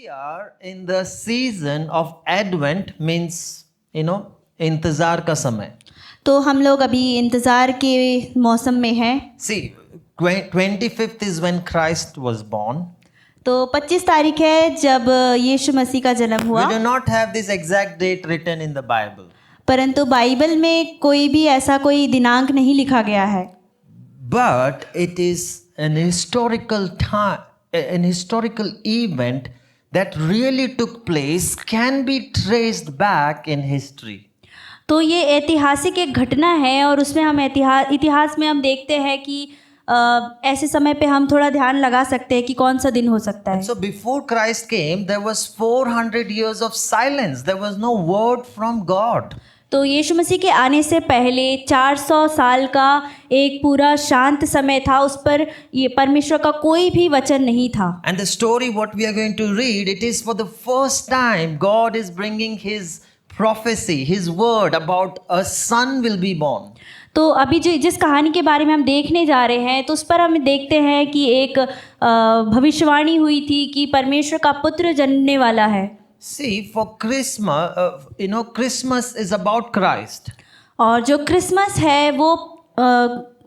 We are in the season of Advent, means इंतजार का समय. तो हम लोग अभी इंतज़ार के मौसम में हैं. See, 25th is when Christ was born. तो 25 तारीख है जब यीशु मसीह का जन्म We हुआ. do not have this exact date written in the Bible. परंतु बाइबल में कोई भी ऐसा कोई दिनांक नहीं लिखा गया है. But it is an historical time, an historical event that really took place, can be traced back in history. तो ये ऐतिहासिक एक घटना है और उसमें हम इतिहास में हम देखते हैं कि ऐसे समय पे हम थोड़ा ध्यान लगा सकते हैं कि कौन सा दिन हो सकता है. So before Christ came, there was 400 years of silence. There was no word from God. तो यीशु मसीह के आने से पहले 400 साल का एक पूरा शांत समय था. उस पर ये परमेश्वर का कोई भी वचन नहीं था. And the story what we are going to read, it is for the first time God is bringing his prophecy, his word about a son will be born. तो अभी जिस कहानी के बारे में हम देखने जा रहे हैं तो उस पर हम देखते हैं कि एक भविष्यवाणी हुई थी कि परमेश्वर का पुत्र जन्मने वाला है. See, for Christmas, Christmas is about Christ. और जो क्रिसमस है वो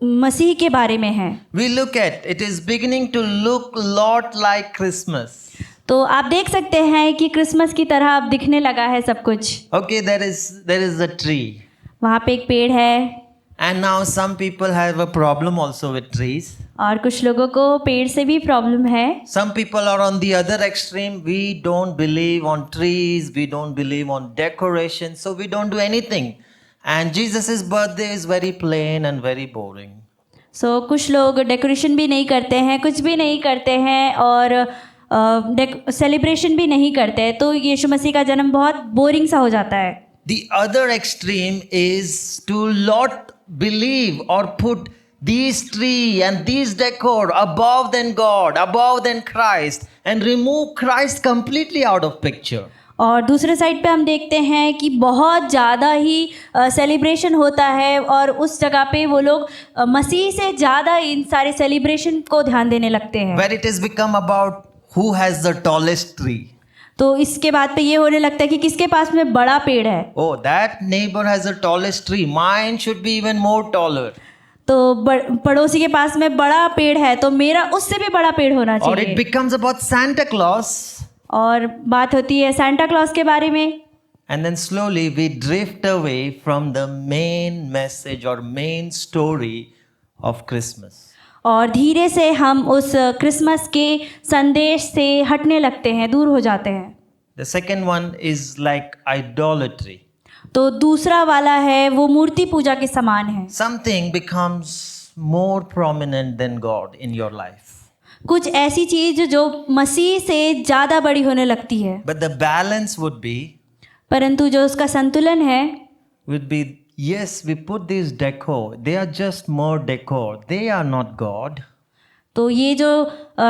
मसीह के बारे में है. We look at it is beginning to look lot like Christmas. तो आप देख सकते हैं कि क्रिसमस की तरह अब दिखने लगा है सब कुछ. Okay, there is a tree. वहाँ पे एक पेड़ है. And now some people have a problem also with trees. और कुछ लोगों को पेड़ से भी प्रॉब्लम है. Some people are on the other extreme. We don't believe on trees. We don't believe on decoration. So we don't do anything. And Jesus' birthday is very plain and very boring. So कुछ लोग decoration भी नहीं करते हैं, कुछ भी नहीं करते हैं और सेलिब्रेशन भी नहीं करते हैं. तो यीशु मसीह का जन्म बहुत बोरिंग सा हो जाता है. The other extreme is to not believe or put these tree and these decor above than God, above than Christ, and remove Christ completely out of picture. और दूसरे साइड पे हम देखते हैं कि बहुत ज़्यादा ही सेलिब्रेशन होता है और उस जगह पे वो लोग मसीह से ज़्यादा इन सारे सेलिब्रेशन को ध्यान देने लगते हैं. Where it has become about who has the tallest tree. तो इसके बाद पे ये होने लगता है कि किसके पास में बड़ा पेड़ है. Oh, that neighbor has the tallest tree. Mine should be even more taller. तो पड़ोसी के पास में बड़ा पेड़ है तो मेरा उससे भी बड़ा पेड़ होना Or it चाहिए. becomes about Santa Claus. और बात होती है सांता क्लॉज के बारे में. And then slowly we drift away from the main message or main story of Christmas. और धीरे से हम उस क्रिसमस के संदेश से हटने लगते हैं, दूर हो जाते हैं. The second one is like idolatry. तो दूसरा वाला है वो मूर्ति पूजा के समान है. Something becomes more prominent than God in your life. कुछ ऐसी चीज जो मसीह से ज़्यादा बड़ी होने लगती है. But the balance would be, परंतु जो उसका संतुलन है would be, yes, we put these decor. They are just more decor. They are not God. तो ये जो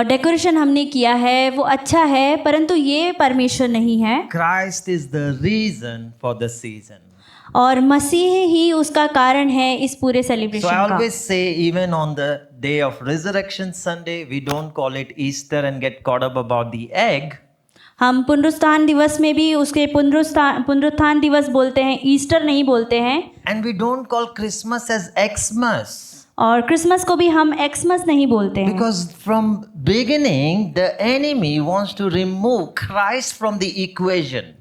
डेकोरेशन हमने किया है वो अच्छा है परंतु ये परमेश्वर नहीं है. Christ is the reason for the season. और मसीह ही उसका कारण है इस पूरे So I सेलिब्रेशन का. always say, even on the day of Resurrection Sunday, we don't call it Easter and get caught up about the egg. हम पुनरुत्थान दिवस में भी उसके पुनरुत्थान दिवस बोलते हैं, ईस्टर नहीं बोलते हैं. And we don't call Christmas as Xmas. और क्रिसमस को भी हम एक्समस नहीं बोलते हैं. Because from beginning, the enemy wants to remove Christ from the equation.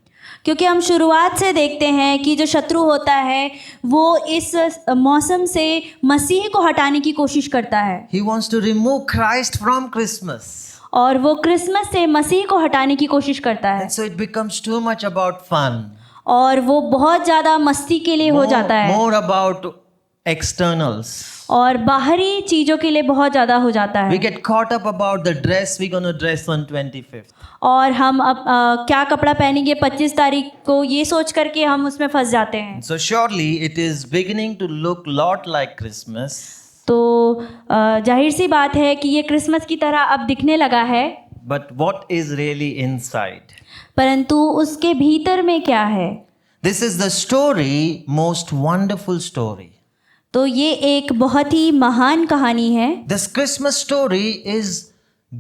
क्योंकि हम शुरुआत से देखते हैं कि जो शत्रु होता है वो इस मौसम से मसीह को हटाने की कोशिश करता है. He wants to remove Christ from Christmas. और वो क्रिसमस से मसीह को हटाने की कोशिश करता है. And so it becomes too much about fun. और वो बहुत ज़्यादा मस्ती के लिए हो जाता है. More about externals. और बाहरी चीज़ों के लिए बहुत ज़्यादा हो जाता We है. get caught up about the dress we're going to dress on 25th. और हम अब क्या कपड़ा पहनेंगे 25 तारीख को ये सोच करके हम उसमें फंस जाते हैं. So surely it is beginning to look lot like Christmas. तो जाहिर सी बात है कि ये क्रिसमस की तरह अब दिखने लगा है. But what is really inside? परंतु उसके भीतर में क्या है? This is the story, most wonderful story. तो ये एक बहुत ही महान कहानी है. This Christmas story is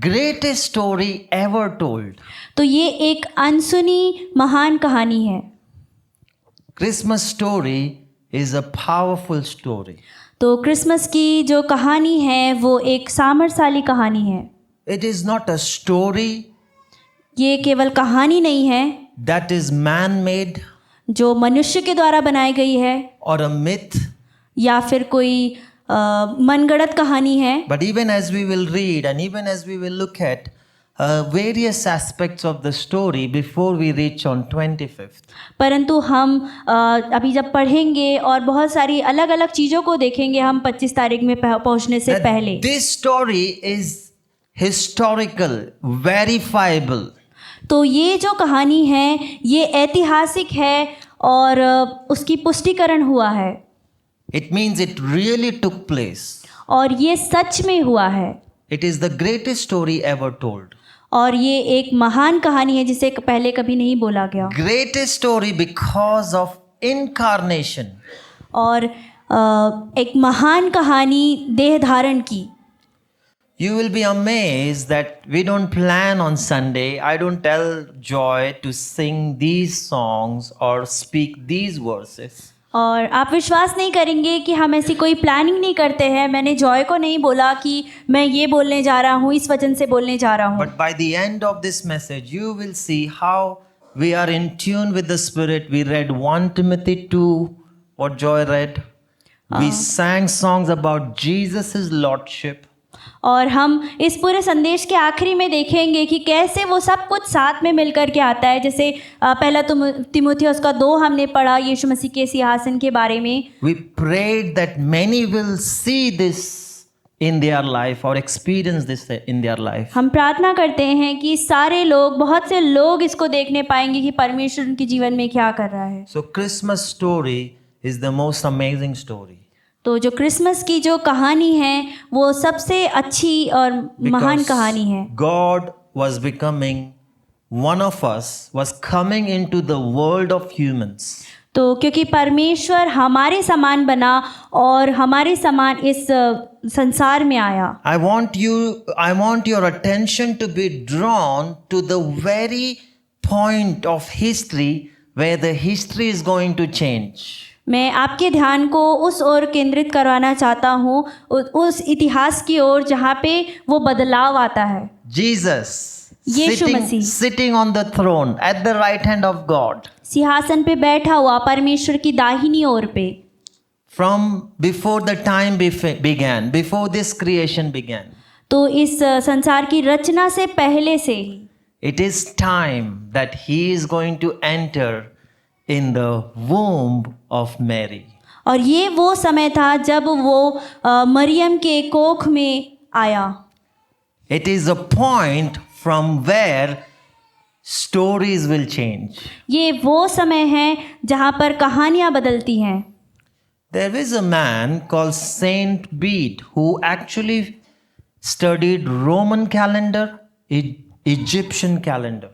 greatest story ever told. तो ये एक अनसुनी महान कहानी है। Christmas story is a powerful story. तो क्रिसमस की जो कहानी है वो एक सामर्थशाली कहानी है। It is not a story ये केवल कहानी नहीं है that is man-made जो मनुष्य के द्वारा बनाई गई है or a myth, या फिर कोई मनगढ़ंत कहानी है, but even as we will read and even as we will look at various aspects of the story before we reach on 25th. परंतु हम अभी जब पढ़ेंगे और बहुत सारी अलग अलग चीज़ों को देखेंगे हम 25 तारीख में पहुंचने से that पहले। This story is historical, verifiable. तो ये जो कहानी है ये ऐतिहासिक है और उसकी पुष्टिकरण हुआ है It means it really took place. और ये सच में हुआ है It is the greatest story ever told. और ये एक महान कहानी है जिसे पहले कभी नहीं बोला गया। Greatest story because of incarnation. और एक महान कहानी देह धारण की। You will be amazed that we don't plan on Sunday. I don't tell Joy to sing these songs or speak these verses. और आप विश्वास नहीं करेंगे कि हम ऐसी कोई प्लानिंग नहीं करते हैं। मैंने जॉय को नहीं बोला कि मैं ये बोलने जा रहा हूँ, इस वचन से बोलने जा रहा हूँ। But by the end of this message, you will see how we are in tune with the Spirit. We read 1 Timothy 2, what Joy read. We sang songs about Jesus' Lordship. और हम इस पूरे संदेश के आखिरी में देखेंगे कि कैसे वो सब कुछ साथ में मिलकर के आता है। जैसे पहला तीमुथियुस का 2 हमने पढ़ा यीशु मसीह के सिंहासन के बारे में। We prayed that many will see this in their life or experience this in their life. हम प्रार्थना करते हैं कि सारे लोग, बहुत से लोग इसको देखने पाएंगे कि परमेश्वर उनके जीवन में क्या कर रहा है। So Christmas story is the most amazing story. तो जो क्रिसमस की जो कहानी है वो सबसे अच्छी और महान कहानी है। God was becoming one of us, was coming into the world of humans. तो क्योंकि परमेश्वर हमारे समान बना और हमारे समान इस संसार में आया। I want your attention to be drawn to the very point of history where the history is going to change. मैं आपके ध्यान को उस ओर केंद्रित करवाना चाहता हूँ, उस इतिहास की ओर जहाँ पे वो बदलाव आता है। Jesus Yeshu Masih sitting on the throne at the right hand of God. सिंहासन पे बैठा हुआ परमेश्वर की दाहिनी ओर पे। From before the time began, before this creation began. तो इस संसार की रचना से पहले से ही It is time that he is going to enter in the womb of Mary. और ये वो समय था जब वो मरियम के कोख में आया। It is a point from where stories will change. ये वो समय है जहाँ पर कहानियाँ बदलती हैं। There is a man called Saint Bede who actually studied Roman calendar, Egyptian calendar.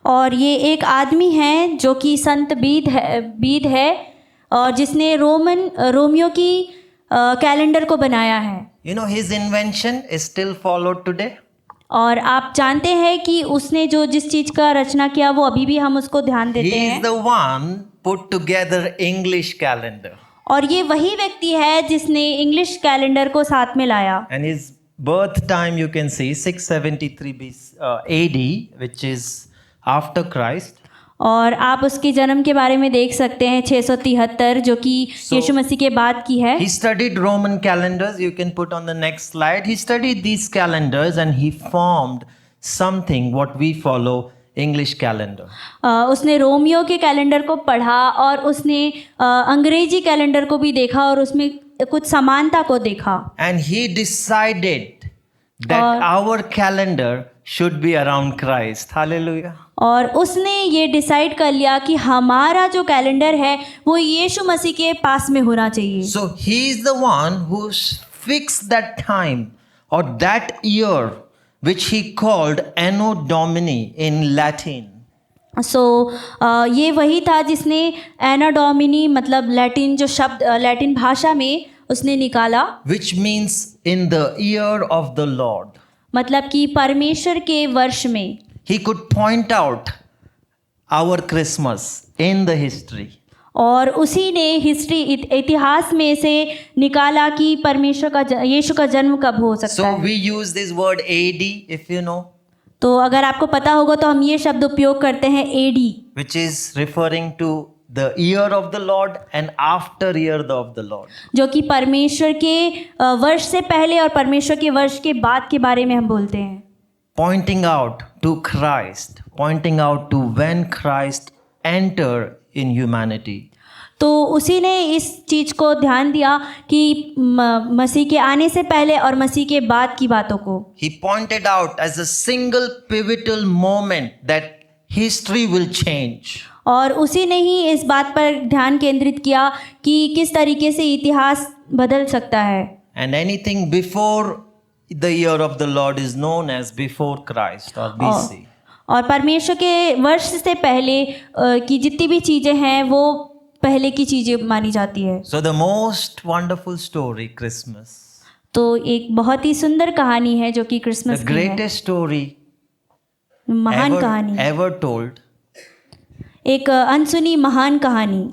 और ये एक आदमी है जो कि संत बीद है और जिसने रोमियो की कैलेंडर को बनाया है। You know, his invention is still followed today. और आप जानते हैं कि उसने जो जिस चीज़ का रचना किया वो अभी भी हम उसको ध्यान देते He हैं। is the one put together English calendar. और ये वही व्यक्ति है जिसने इंग्लिश कैलेंडर को साथ में लाया। And his birth time you can see 673 AD, which is after Christ. और आप उसके जन्म के बारे में देख सकते हैं 673 जो कि यीशु मसीह के बाद की है। He studied Roman calendars. You can put on the next slide. He studied these calendars and he formed something what we follow English calendar. उसने रोमियो के कैलेंडर को पढ़ा और उसने अंग्रेजी कैलेंडर को भी देखा और उसमें कुछ समानता को देखा। And he decided that our calendar should be around Christ. Hallelujah. और उसने ये डिसाइड कर लिया कि हमारा जो कैलेंडर है वो यीशु मसीह के पास में होना चाहिए। So he is the one who fixed that time or that year which he called Anno Domini in Latin. ये वही था जिसने एना डोमिनी मतलब लैटिन जो शब्द लैटिन भाषा में उसने निकाला, Which means in the year of the Lord. मतलब कि परमेश्वर के वर्ष में He could point out our Christmas in the history. और उसी ने इतिहास में से निकाला कि परमेश्वर का यीशु का जन्म कब हो सकता So है। we use this word AD, if you know, तो अगर आपको पता होगा तो हम ये शब्द उपयोग करते हैं AD, which is referring to the year of the Lord and after year of the Lord. जो कि परमेश्वर के वर्ष से पहले और परमेश्वर के वर्ष के बाद के बारे में हम बोलते हैं। Pointing out to Christ, pointing out to when Christ entered in humanity. तो उसी ने इस चीज़ को ध्यान दिया कि मसीह के आने से पहले और मसीह के बाद की बातों को। He pointed out as a single pivotal moment that history will change. और उसी ने ही इस बात पर ध्यान केंद्रित किया कि किस तरीके से इतिहास बदल सकता है। And anything before the year of the Lord is known as before Christ or BC. और परमेश्वर के वर्ष से पहले की जितनी भी चीज़ें हैं वो पहले की चीज़ें मानी जाती है। So the most wonderful story, Christmas. तो एक बहुत ही सुंदर कहानी है जो कि The क्रिसमस की है, greatest story महान कहानी, ever told एक अनसुनी महान कहानी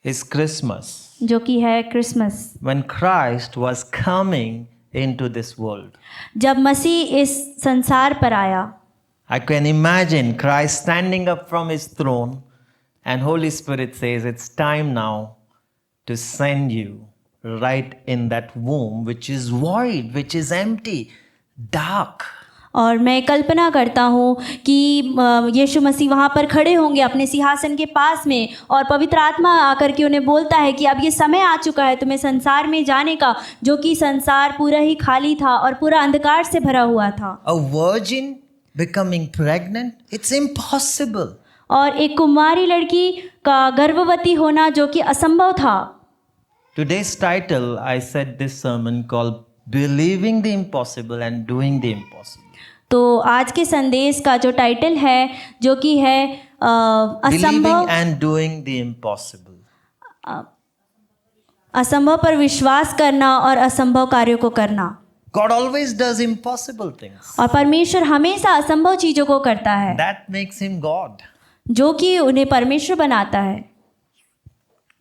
is Christmas. जो कि है Christmas. When Christ was coming into this world. जब मसीह इस संसार पर आया, I can imagine Christ standing up from his throne and Holy Spirit says, it's time now to send you right in that womb which is void, which is empty, dark. और मैं कल्पना करता हूँ कि यीशु मसीह वहाँ पर खड़े होंगे अपने सिंहासन के पास में और पवित्र आत्मा आकर के उन्हें बोलता है कि अब ये समय आ चुका है तुम्हें संसार में जाने का, जो कि संसार पूरा ही खाली था और पूरा अंधकार से भरा हुआ था। A virgin becoming pregnant, it's impossible. और एक कुमारी लड़की का गर्भवती होना जो कि असंभव था। Today's title, I said this sermon called Believing the Impossible and Doing the Impossible. तो आज के संदेश का जो टाइटल है जो कि है Believing असंभव and doing the impossible. असंभव पर विश्वास करना और असंभव कार्यों को करना। God always does impossible things. और परमेश्वर हमेशा असंभव चीज़ों को करता है That makes him God. जो कि उन्हें परमेश्वर बनाता है।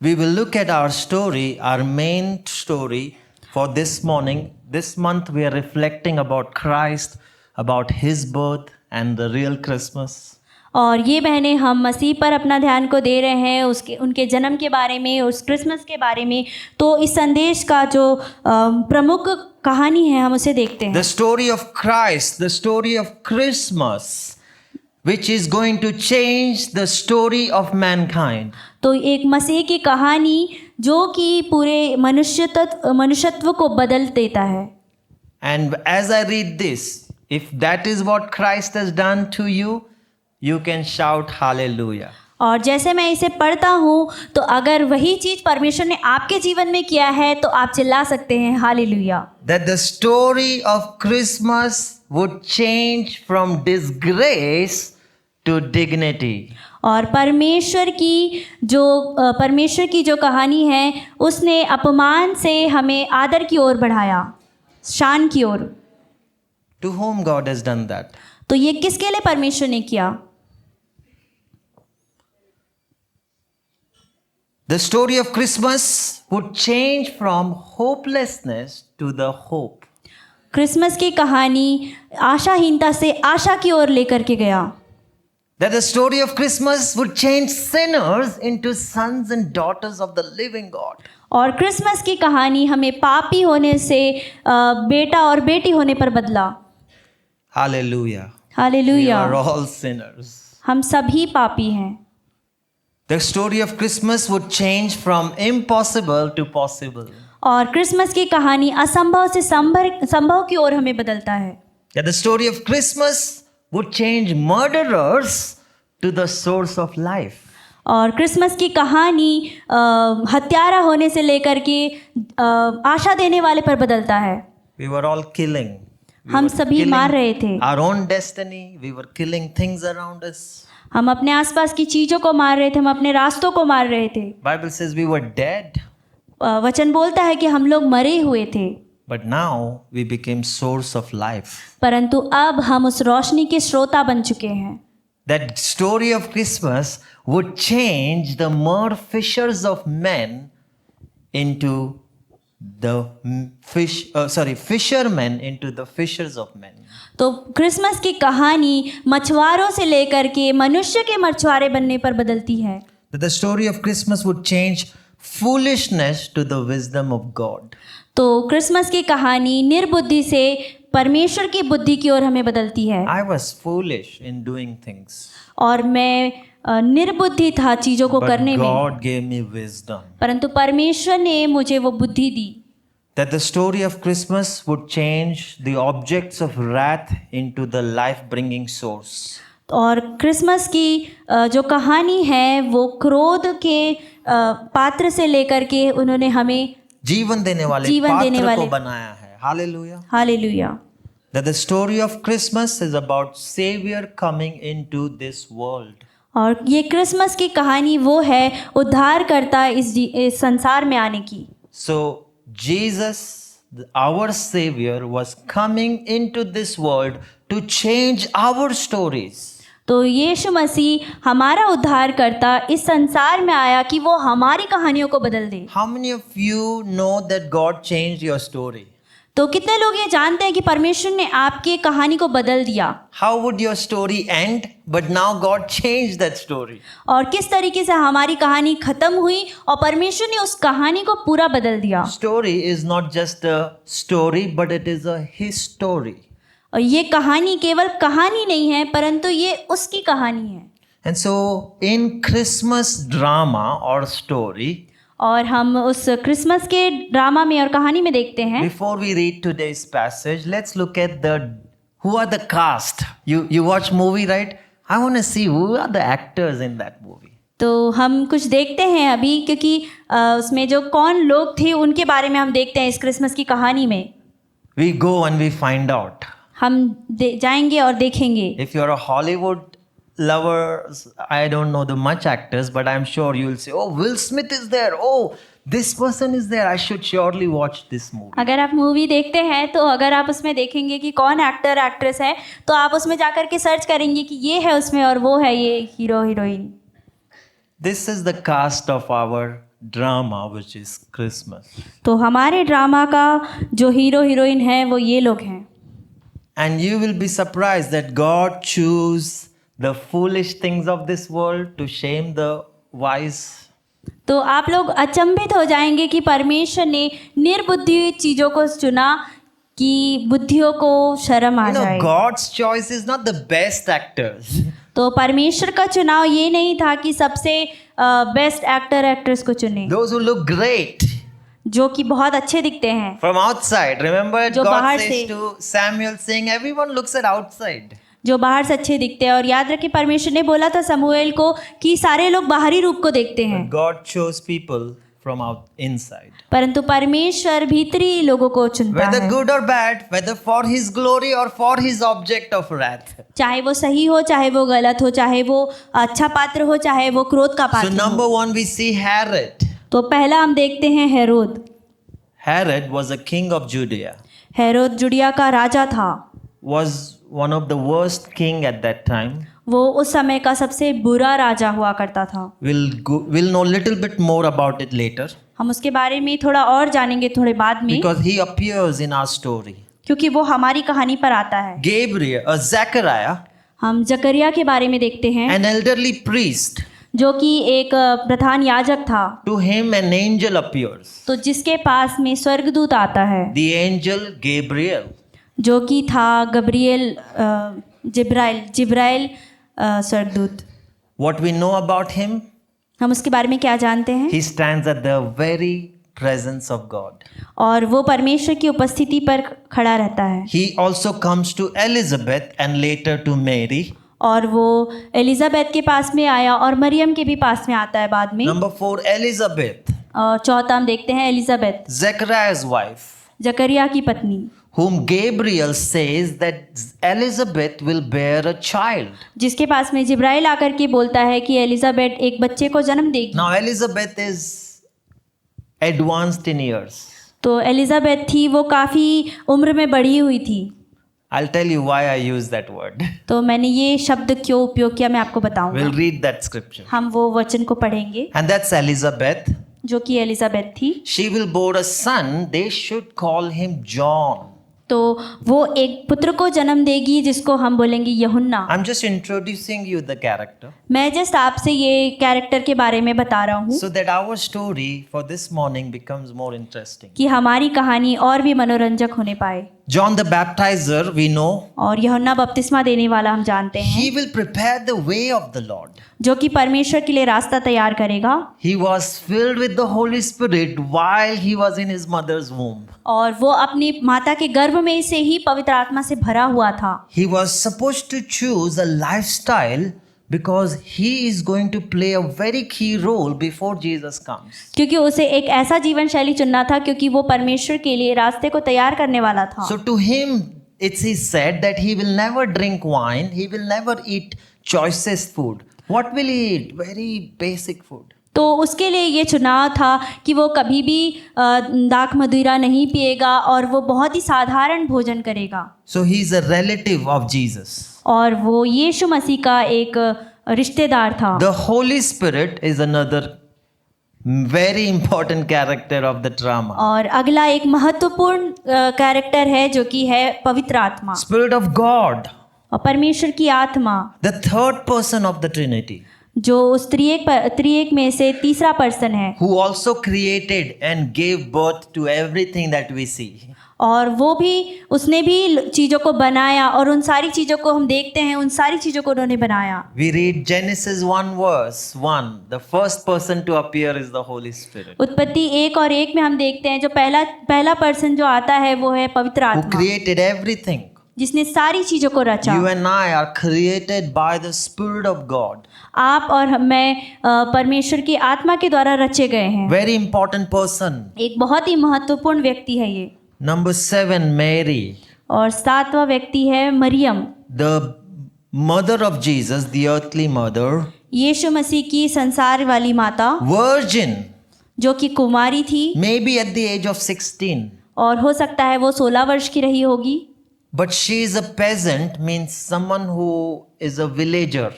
We will look at our story, our main story for this morning. This month we are reflecting about Christ, about his birth and the real Christmas. और ये बहनें हम मसीह पर अपना ध्यान को दे रहे हैं, उनके जन्म के बारे में, उस क्रिसमस के बारे में। तो इस संदेश का जो प्रमुख कहानी है हम उसे देखते हैं। The story of Christ, the story of Christmas, which is going to change the story of mankind. तो एक मसीह की कहानी जो कि पूरे मनुष्यत्व को बदल देता है। And as I read this, if that is what Christ has done to you, you can shout hallelujah. और जैसे मैं इसे पढ़ता हूँ तो अगर वही चीज़ परमेश्वर ने आपके जीवन में किया है तो आप चिल्ला सकते हैं hallelujah. That the story of Christmas would change from disgrace to dignity. और परमेश्वर की जो कहानी है उसने अपमान से हमें आदर की ओर बढ़ाया, शान की ओर। To whom God has done that? तो ये किसके लिए परमेश्वर ने किया? The story of Christmas would change from hopelessness to the hope. Christmas की कहानी आशाहीनता से आशा की ओर लेकर के गया। That the story of Christmas would change sinners into sons and daughters of the living God. और क्रिसमस की कहानी हमें पापी होने से बेटा और बेटी होने पर बदला। Hallelujah. We hallelujah. are all sinners. हम सभी पापी हैं। The story of Christmas would change from impossible to possible. और क्रिसमस की कहानी असंभव से संभव की ओर हमें बदलता है। That the story of Christmas would change murderers to the source of life. और क्रिसमस की कहानी हत्यारा होने से लेकर के आशा देने वाले पर बदलता है। We were all killing. हम सभी मार रहे थे। Our own destiny. We were killing things around us. हम अपने आसपास की चीज़ों को मार रहे थे, हम अपने रास्तों को मार रहे थे। Bible says we were dead. वचन बोलता है कि हम लोग मरे हुए थे। But now we became source of life. परंतु अब हम उस रोशनी के श्रोता बन चुके हैं। That story of Christmas would change the mere fishers of men into the fishermen into the fishers of men. तो क्रिसमस की कहानी मछुआरों से लेकर के मनुष्य के मछुआरे बनने पर बदलती है। That the story of Christmas would change foolishness to the wisdom of God. तो क्रिसमस की कहानी निर्बुद्धि से परमेश्वर की बुद्धि की ओर हमें बदलती है। I was foolish in doing things, और मैं निर्बुद्धि था चीज़ों को but करने में, God gave me wisdom. परंतु परमेश्वर ने मुझे वो बुद्धि दी। That the story of Christmas would change the objects of wrath into the life-bringing source. और क्रिसमस की जो कहानी है वो क्रोध के पात्र से लेकर के उन्होंने हमें जीवन देने वाले पात्र को बनाया है। Hallelujah. Hallelujah. That the story of Christmas is about Savior coming into this world. और ये क्रिसमस की कहानी वो है उद्धारकर्ता इस संसार में आने की। So Jesus, our Savior, was coming into this world to change our stories. तो यीशु मसीह हमारा उद्धारकर्ता इस संसार में आया कि वो हमारी कहानियों को बदल दे। How many of you know that God changed your story? तो कितने लोग ये जानते हैं कि परमेश्वर ने आपकी कहानी को बदल दिया? How would your story end? But now God changed that story. और किस तरीके से हमारी कहानी खत्म हुई और परमेश्वर ने उस कहानी को पूरा बदल दिया। Story is not just a story, but it is a His story. और ये कहानी केवल कहानी नहीं है परंतु ये उसकी कहानी है। And so in Christmas drama or story, और हम उस क्रिसमस के ड्रामा में और कहानी में देखते हैं। before we read today's passage, let's look at who are the cast. You watch movie, right? I want to see who are the actors in that movie. तो हम कुछ देखते हैं अभी क्योंकि उसमें जो कौन लोग थे उनके बारे में हम देखते हैं इस क्रिसमस की कहानी में। We go and we find out. हम जाएंगे और देखेंगे। If you're a Hollywood lover, I don't know the much actors, but I'm sure you'll say, oh, Will Smith is there. Oh, this person is there. I should surely watch this movie. अगर आप movie देखते हैं तो अगर आप उसमें देखेंगे कि कौन एक्टर एक्ट्रेस है तो आप उसमें जाकर के सर्च करेंगे कि ये है उसमें और वो है ये hero heroine. This is the cast of our drama, which is Christmas. तो हमारे ड्रामा का जो हीरो हीरोइन है वो ये लोग हैं। And you will be surprised that God chose the foolish things of this world to shame the wise. तो आप लोग अचंभित हो जाएंगे कि परमेश्वर ने निर्बुद्धि चीज़ों को चुना कि बुद्धियों को शर्म आ You know, जाए। God's choice is not the best actors. तो परमेश्वर का चुनाव ये नहीं था कि सबसे बेस्ट एक्टर एक्ट्रेस को चुने Those who look great जो कि बहुत अच्छे दिखते हैं। from outside. Remember, जो God बाहर says से- to Samuel, saying, everyone looks at outside. जो बाहर से अच्छे दिखते हैं। और याद रखिए परमेश्वर ने बोला था समूएल को कि सारे लोग बाहरी रूप को देखते हैं God chose people from inside. परंतु परमेश्वर भीतरी लोगों को चुनता Whether है, good or bad, whether for His glory or for His object of wrath. चाहे वो सही हो चाहे वो गलत हो, चाहे वो अच्छा पात्र हो चाहे वो क्रोध का So पात्र हो। number one, we see Herod. तो पहला हम देखते हैं Herod. Herod was a king of Judea. Herod जुडिया का राजा था। Was one of the worst king at that time. वो उस समय का सबसे बुरा राजा हुआ करता था। We'll know little bit more about it later हम उसके बारे में थोड़ा और जानेंगे थोड़े बाद में, because he appears in our story. क्योंकि वो हमारी कहानी पर आता है। Gabriel, Zechariah, हम जकरिया के बारे में देखते हैं an elderly priest. जो कि एक प्रधान याजक था। To हim an angel appears. तो जिसके पास में स्वर्गदूत आता है The angel Gabriel. जो कि था गब्रियल जिब्राइल स्वर्गदूत। What we know about him? हम उसके बारे में क्या जानते हैं? He stands at the very presence of God. और वो परमेश्वर की उपस्थिति पर खड़ा रहता है। He also comes to Elizabeth and later to Mary. और वो एलिजाबेथ के पास में आया और मरियम के भी पास में आता है बाद में। Number 4, Elizabeth, और चौथा हम देखते हैं एलिजाबेथ, Zechariah's wife, जकरिया की पत्नी, whom Gabriel says that Elizabeth will bear a child. जिसके पास में जिब्राइल आकर के बोलता है कि एलिजाबेथ एक बच्चे को जन्म देगी। Now Elizabeth is advanced in years. तो एलिजाबेथ थी, वो काफ़ी उम्र में बढ़ी हुई थी। I'll tell you why I use that word. तो मैंने ये शब्द क्यों उपयोग किया, मैं आपको We'll बताऊंगा। read that scripture. हम वो वचन को पढ़ेंगे And that's Elizabeth. जो कि एलिजाबेथ थी। She will bore a son. They should call him John. तो वो एक पुत्र को जन्म देगी जिसको हम बोलेंगे यूहन्ना। I'm just introducing you the character मैं जस्ट आपसे ये कैरेक्टर के बारे में बता रहा हूँ so that our story for this morning becomes more interesting. कि हमारी कहानी और भी मनोरंजक होने पाए। John the Baptizer, we know, और यूहन्ना बपतिस्मा देने वाला हम जानते हैं, he will prepare the way of the Lord. जो कि परमेश्वर के लिए रास्ता तैयार करेगा। He was filled with the Holy Spirit while he was in his mother's womb. और वो अपनी माता के गर्भ में से ही पवित्र आत्मा से भरा हुआ था। He was supposed to choose a lifestyle because he is going to play a very key role before Jesus comes. क्योंकि उसे एक ऐसा जीवन शैली चुनना था क्योंकि वो परमेश्वर के लिए रास्ते को तैयार करने वाला था। So to him it is said that he will never drink wine, he will never eat choicest food. What will he eat? Very basic food. तो उसके लिए ये चुनाव था कि वो कभी भी दाख मदिरा नहीं पिएगा और वो बहुत ही साधारण भोजन करेगा। So he is a relative of Jesus. और वो यीशु मसीह का एक रिश्तेदार था। The Holy Spirit is another very important character of the drama. और अगला एक महत्वपूर्ण कैरेक्टर है जो कि है पवित्र आत्मा Spirit of God, और परमेश्वर की आत्मा, the third person of the Trinity, जो उस त्रिएक में से तीसरा पर्सन है, who also created and gave birth to everything that we see. और वो भी उसने भी चीज़ों को बनाया और उन सारी चीज़ों को हम देखते हैं, उन सारी चीज़ों को उन्होंने बनाया। We read Genesis 1 verse 1. The first person to appear is the Holy Spirit, उत्पत्ति 1:1 में हम देखते हैं जो पहला पर्सन जो आता है वो है पवित्र who आत्मा, created everything. जिसने सारी चीज़ों को रचा। You and I are created by the Spirit of God. आप और मैं परमेश्वर की आत्मा के द्वारा रचे गए हैं। Very important person. एक बहुत ही महत्वपूर्ण व्यक्ति है ये। Number 7, Mary, और 7वां व्यक्ति है Maryam, the mother of Jesus, the earthly mother, यीशु मसीह की संसार वाली माता, virgin, जो कि कुमारी थी maybe at the age of 16. और हो सकता है वो 16 वर्ष की रही होगी। But she is a peasant, means someone who is a villager,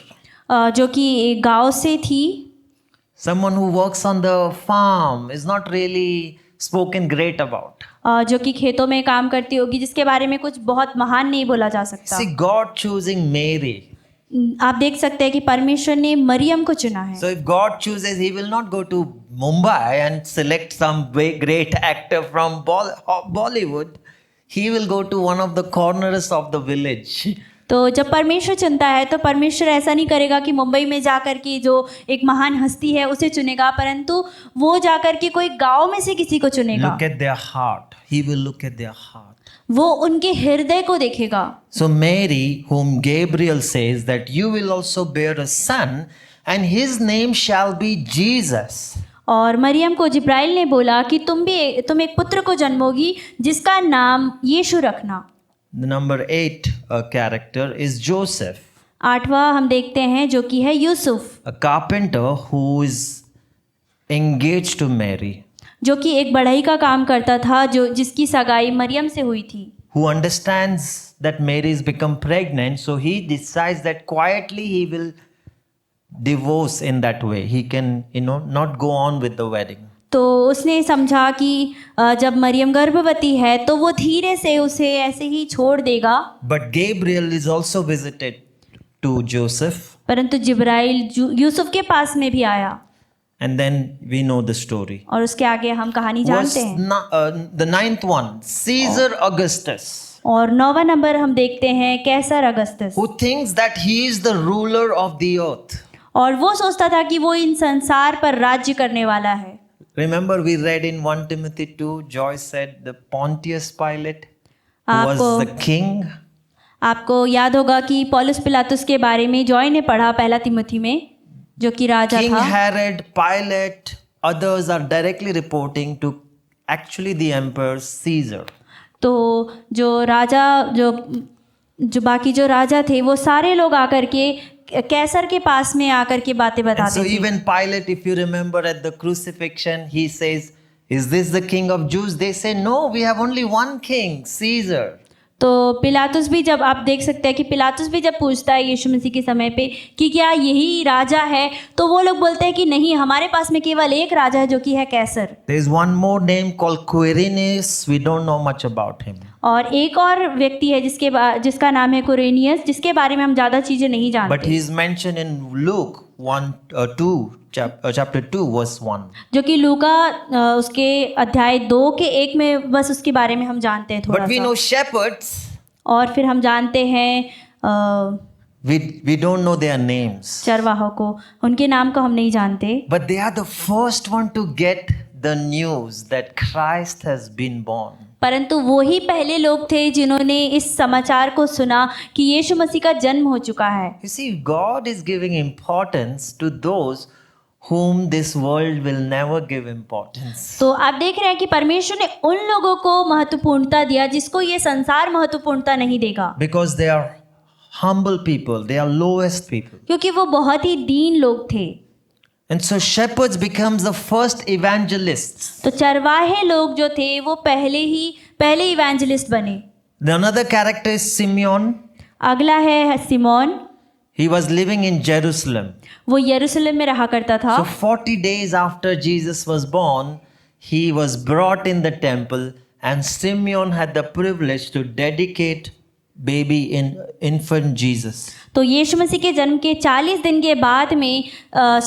जो कि एक गांव से थी, someone who works on the farm, is not really spoken great about. जो कि खेतों में काम करती होगी, जिसके बारे में कुछ बहुत महान नहीं बोला जा सकता। See, God choosing Mary. आप देख सकते हैं कि परमेश्वर ने मरियम को चुना है। So if God chooses, He will not go to Mumbai and select some great actor from Bollywood. He will go to one of the corners of the village. तो जब परमेश्वर चुनता है तो परमेश्वर ऐसा नहीं करेगा कि मुंबई में जाकर के जो एक महान हस्ती है उसे चुनेगा, परंतु वो जाकर के कोई गांव में से किसी को चुनेगा। Look at their heart. He will look at their heart. वो उनके हृदय को देखेगा। So Mary, whom Gabriel says that you will also bear a son, and his name shall be Jesus. और मरियम को जिब्राइल ने बोला कि तुम एक पुत्र को जन्मोगी जिसका नाम यीशु रखना। The number 8 character is Joseph, 8वां हम देखते हैं जो कि है Yusuf, a carpenter who is engaged to Mary, जो कि एक बढ़ई का काम करता था, जिसकी सगाई मरियम से हुई थी। who understands that Mary has become pregnant, so he decides that quietly he will divorce in that way. He can, not go on with the wedding. तो उसने समझा कि जब मरियम गर्भवती है तो वो धीरे से उसे ऐसे ही छोड़ देगा। But Gabriel is also visited to Joseph, परंतु जिब्राइल यूसुफ के पास में भी आया। and then we know the story. और उसके आगे हम कहानी जानते हैं। The 9th one, Caesar Augustus, और 9वां नंबर हम देखते हैं कैसर Augustus, who thinks that he is the ruler of the earth. और वो सोचता था कि वो इन संसार पर राज्य करने वाला है। Remember we read in 1 Timothy 2, Joyce said the Pontius Pilate who was the king. आपको याद होगा कि पौलुस पिलातुस के बारे में जॉय ने पढ़ा पहला तिमोथी में, जो कि राजा King था। Herod, Pilate, others are directly reporting to actually the emperor Caesar. तो जो बाकी जो राजा थे वो सारे लोग आकर के कैसर के पास में आकर के बातें And बताते so थे। even Pilate, if you remember at the crucifixion, he says, Is this the king of Jews? They say, no, we have only one king, Caesar. तो पिलातुस भी, जब आप देख सकते हैं कि पिलातुस भी जब पूछता है यीशु मसीह के समय पे कि क्या यही राजा है, तो वो लोग बोलते हैं कि नहीं, हमारे पास में केवल एक राजा है जो कि है कैसर। There is one more name called Quirinius. We don't know much about him. और एक और व्यक्ति है जिसका नाम है कुरेनियस, जिसके बारे में हम ज़्यादा चीज़ें नहीं But जानते, he is mentioned in Luke 2, chapter 2, verse 1. जो कि लूका उसके अध्याय 2 के 1 में बस उसके बारे में हम जानते हैं थोड़ा But we सा। know shepherds. और फिर हम जानते हैं We don't know their names. चरवाहों को, उनके नाम को हम नहीं जानते, But they are the first one to get the news that Christ has been born. परंतु वो ही पहले लोग थे जिन्होंने इस समाचार को सुना कि यीशु मसीह का जन्म हो चुका है। You see, God is giving importance to those whom this world will never give importance. तो आप देख रहे हैं कि परमेश्वर ने उन लोगों को महत्वपूर्णता दिया जिसको ये संसार महत्वपूर्णता नहीं देगा, Because they are humble people, they are lowest people. क्योंकि वो बहुत ही दीन लोग थे। And so shepherds becomes the first evangelists. तो चरवाहे लोग जो थे वो पहले इवेंजलिस्ट बने। Another character is Simeon. अगला है Simone, He was living in Jerusalem. वो यरूशलेम में रहा करता था। So 40 days after Jesus was born, he was brought in the temple, and Simeon had the privilege to dedicate baby in infant Jesus. तो यीशु मसीह के जन्म के 40 दिन के बाद में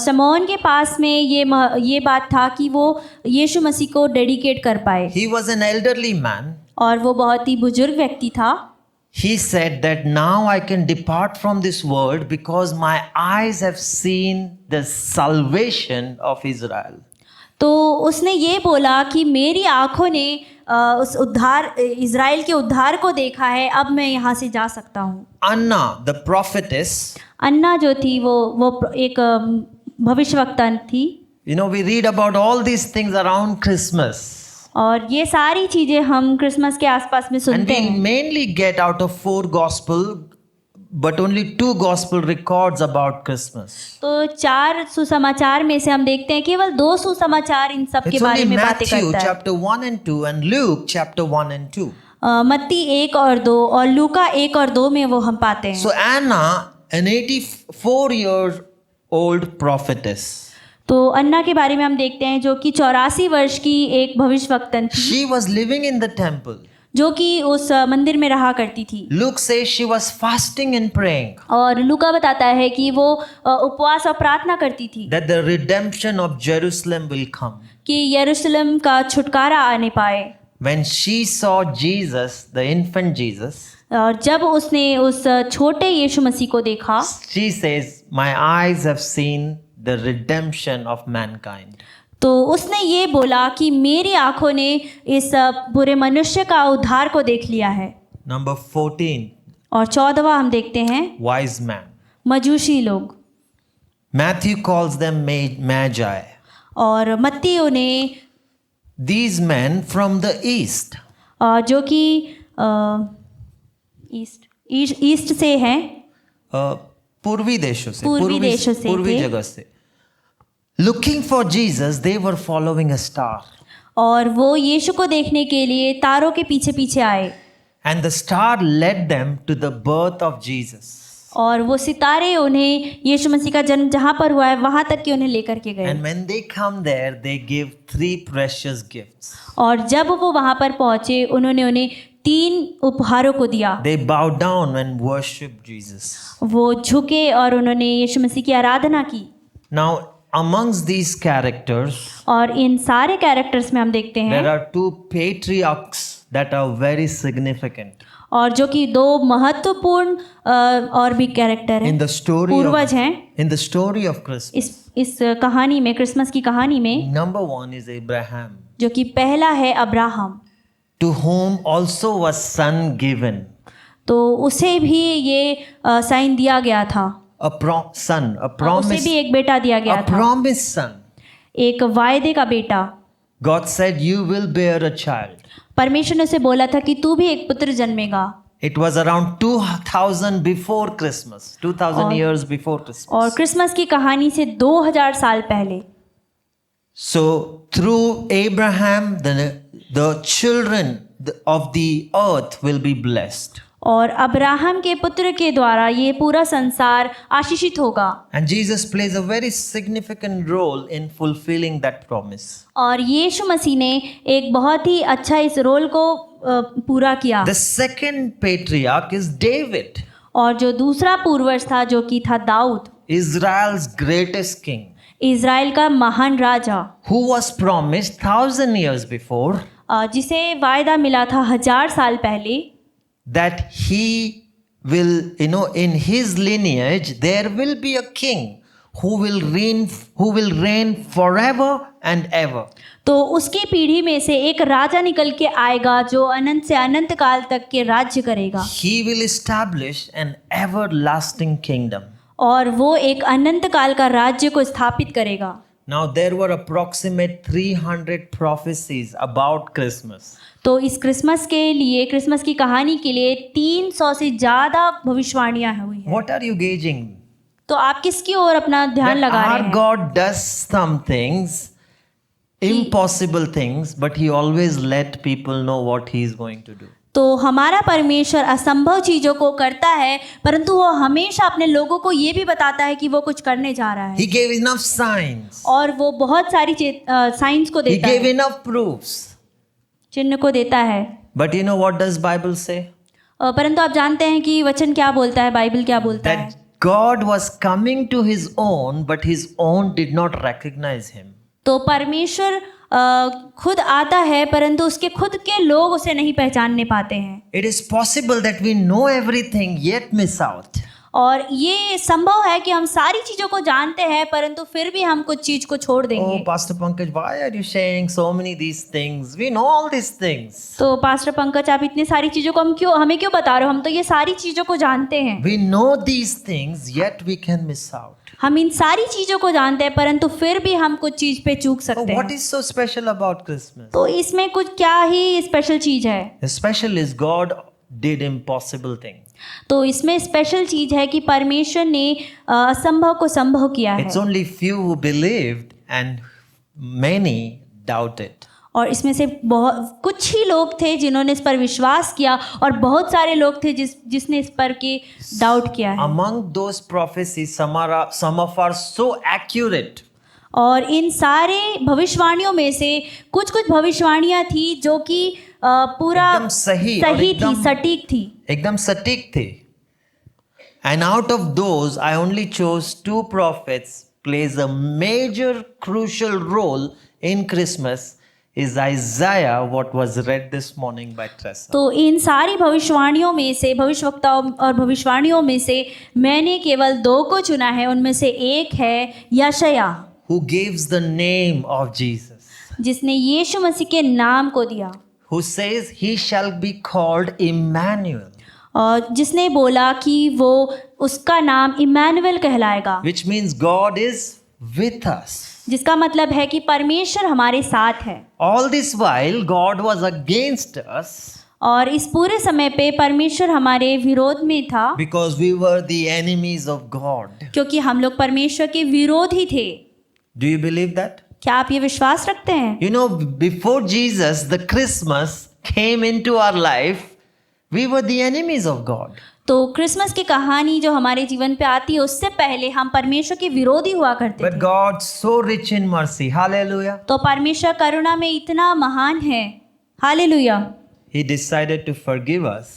शमौन के पास में ये बात था कि वो यीशु मसीह को डेडिकेट कर पाए। He was an elderly man. और वो बहुत ही बुजुर्ग व्यक्ति था। He said that now I can depart from this world because my eyes have seen the salvation of Israel. तो उसने ये बोला कि मेरी आँखों ने उस इज़राइल के उद्धार को देखा है, अब मैं यहाँ से जा सकता हूँ। Anna, the prophetess, अन्ना जो थी वो एक भविष्यवक्ता थी। you know, we read about all these things around Christmas. और ये सारी चीज़ें हम क्रिसमस के आसपास में And सुनते we हैं। mainly get out of 4 gospel, but only 2 gospel records about Christmas. तो 4 सुसमाचार में से हम देखते हैं केवल 2 सुसमाचार इन सब के It's बारे only में बातें Matthew करता है। chapter 1 and 2 and Luke chapter 1 and 2. मत्ती 1 और 2 और लूका 1 और 2 में वो हम पाते हैं। So Anna, an 84-year-old prophetess, तो अन्ना के बारे में हम देखते हैं जो कि 84 वर्ष की एक भविष्यवक्तन थी, she was living in the temple. जो कि उस मंदिर में रहा करती थी। Luke says she was fasting and praying और लूका बताता है कि वो उपवास और प्रार्थना करती थी that the redemption of Jerusalem will come. कि यरूशलेम का छुटकारा आने पाए। When she saw Jesus, the infant Jesus, और जब उसने उस छोटे यीशु मसीह को देखा, she says, "My eyes have seen the redemption of mankind." तो उसने ये बोला कि मेरी आंखों ने इस पूरे मनुष्य का उद्धार को देख लिया है। Number 14, और 14वां हम देखते हैं wise man. मजूसी लोग। Matthew calls them magi. और मत्ती उन्हें These men from the east. जो कि ईस्ट से हैं, पूर्वी देशों से, पूर्वी देशों से पूर्वी थे। जगह से। Looking for Jesus, they were following a star. और वो यीशु को देखने के लिए तारों के पीछे पीछे आए। And the star led them to the birth of Jesus. और वो सितारे उन्हें यीशु मसीह का जन्म जहाँ पर हुआ है वहाँ तक के उन्हें लेकर के गए। And when they come there, they give 3 precious gifts. और जब वो वहाँ पर पहुँचे उन्होंने उन्हें 3 उपहारों को दिया। They bowed down and worshiped Jesus. वो झुके और उन्होंने यीशु मसीह की आराधना की। Now, amongst these characters, और इन सारे कैरेक्टर्स में हम देखते there हैं are 2 patriarchs that are very significant और जो कि 2 महत्वपूर्ण और भी कैरेक्टर in हैं, the story पूर्वज हैं in the story of Christmas. इस कहानी में, क्रिसमस की कहानी में। Number 1 is Abraham, जो कि पहला है Abraham, to whom also was son given. तो उसे भी ये साइन दिया गया था। A son, a उसे promise, भी एक बेटा दिया गया a था, promised son. एक वायदे का बेटा। God said, "You will bear a child." परमेश्वर ने उसे बोला था कि तू भी एक पुत्र जन्मेगा। It was around 2000 before Christmas, 2000 years before Christmas. और क्रिसमस की कहानी से 2000 साल पहले। So through Abraham, the children of the earth will be blessed. और अब्राहम के पुत्र के द्वारा ये पूरा संसार आशीषित होगा। And Jesus plays a very significant role in fulfilling that promise. और यीशु मसीह ने एक बहुत ही अच्छा इस रोल को पूरा किया। The second patriarch is David, और जो दूसरा पूर्वज था जो कि था Dawood, Israel's greatest king, Israel का महान राजा, who was promised 1,000 years before जिसे वायदा मिला था 1000 साल पहले that he will, in his lineage there will be a king who will reign forever and ever. तो उसकी पीढ़ी में से एक राजा निकल के आएगा जो अनंत से अनंत काल तक के राज्य करेगा। He will establish an everlasting kingdom. और वो एक अनंत काल का राज्य को स्थापित करेगा। Now there were approximate 300 prophecies about Christmas. तो इस क्रिसमस के लिए, क्रिसमस की कहानी के लिए 300 से ज़्यादा भविष्यवाणियाँ हुई हैं। What are you gauging? तो आप किसकी ओर अपना ध्यान That लगा रहे our हैं? God does some things, impossible things, but he always let people know what he is going to do. तो हमारा परमेश्वर असंभव चीज़ों को करता है, परंतु वो हमेशा अपने लोगों को ये भी बताता है कि वो कुछ करने जा रहा है। He gave enough signs. और वो बहुत सारी साइंस को He देता gave है, enough proofs. चिन्ह को देता है। But you know what does Bible say? परंतु आप जानते हैं कि वचन क्या बोलता है, बाइबल क्या बोलता है? That God was coming to his own, but his own did not recognize him. तो परमेश्वर खुद आता है, परंतु उसके खुद के लोग उसे नहीं पहचानने पाते हैं। It is possible that we know everything yet miss out. और ये संभव है कि हम सारी चीज़ों को जानते हैं, परंतु फिर भी हम कुछ चीज़ को छोड़ Oh, देंगे। Pastor Pankaj, why are you sharing so many these things? We know all these things. तो पास्टर पंकज, आप इतनी सारी चीज़ों को हमें क्यों बता रहे हो? हम तो ये सारी चीज़ों को जानते हैं। We know these things, yet we can miss out. हम इन सारी चीज़ों को जानते हैं, परंतु फिर भी हम कुछ चीज़ पे चूक Oh, सकते what हैं। is so special about Christmas? तो इसमें कुछ क्या ही स्पेशल चीज़ है? The special is God did impossible things. तो इसमें स्पेशल चीज़ है कि परमेश्वर ने असंभव को संभव किया है। It's only few who believed and many doubted. और इसमें से बहुत कुछ ही लोग थे जिन्होंने इस पर विश्वास किया, और बहुत सारे लोग थे जिसने इस पर के डाउट किया है। Among those prophecies, some of are so accurate. और इन सारे भविष्यवाणियों में से कुछ भविष्यवाणियाँ थी जो कि पूरा एकदम सही और थी, एकदम- सटीक थी। एकदम सटीक थे. And out of those, I only chose 2 prophets plays a major crucial role in Christmas is Isaiah, what was read this morning by Tressa. तो इन सारी भविष्यवाणियों में से, भविष्यवक्ताओं और भविष्यवाणियों में से मैंने केवल 2 को चुना है। उनमें से एक है यशायाह, Who gives the name of Jesus. जिसने यीशु मसीह के नाम को दिया, Who says he shall be called Emmanuel. और जिसने बोला कि वो उसका नाम इम्मानुएल कहलाएगा, Which means God is with us. जिसका मतलब है कि परमेश्वर हमारे साथ है। All this while, God was against us और इस पूरे समय पे परमेश्वर हमारे विरोध में था, because we were the enemies of God. क्योंकि हम लोग परमेश्वर के विरोधी थे। Do you believe that? क्या आप ये विश्वास रखते हैं? You know, before Jesus, the Christmas came into our life, we were the enemies of God. तो क्रिसमस की कहानी जो हमारे जीवन पे आती है, उससे पहले हम परमेश्वर के विरोधी हुआ करते But थे। God, so rich in mercy, hallelujah, तो परमेश्वर करुणा में इतना महान है, hallelujah, He decided to forgive us.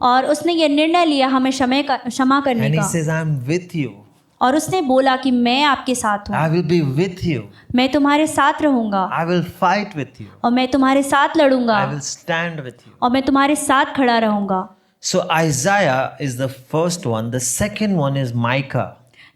और उसने ये निर्णय लिया हमें क्षमा करने And He का। says, I'm with you. और उसने बोला कि मैं आपके साथ हूँ, I will be with you. मैं तुम्हारे साथ रहूँगा, I will fight with you. और मैं तुम्हारे साथ लड़ूंगा, I will stand with you. और मैं तुम्हारे साथ खड़ा रहूँगा। So Isaiah is the first one. The second one is Micah.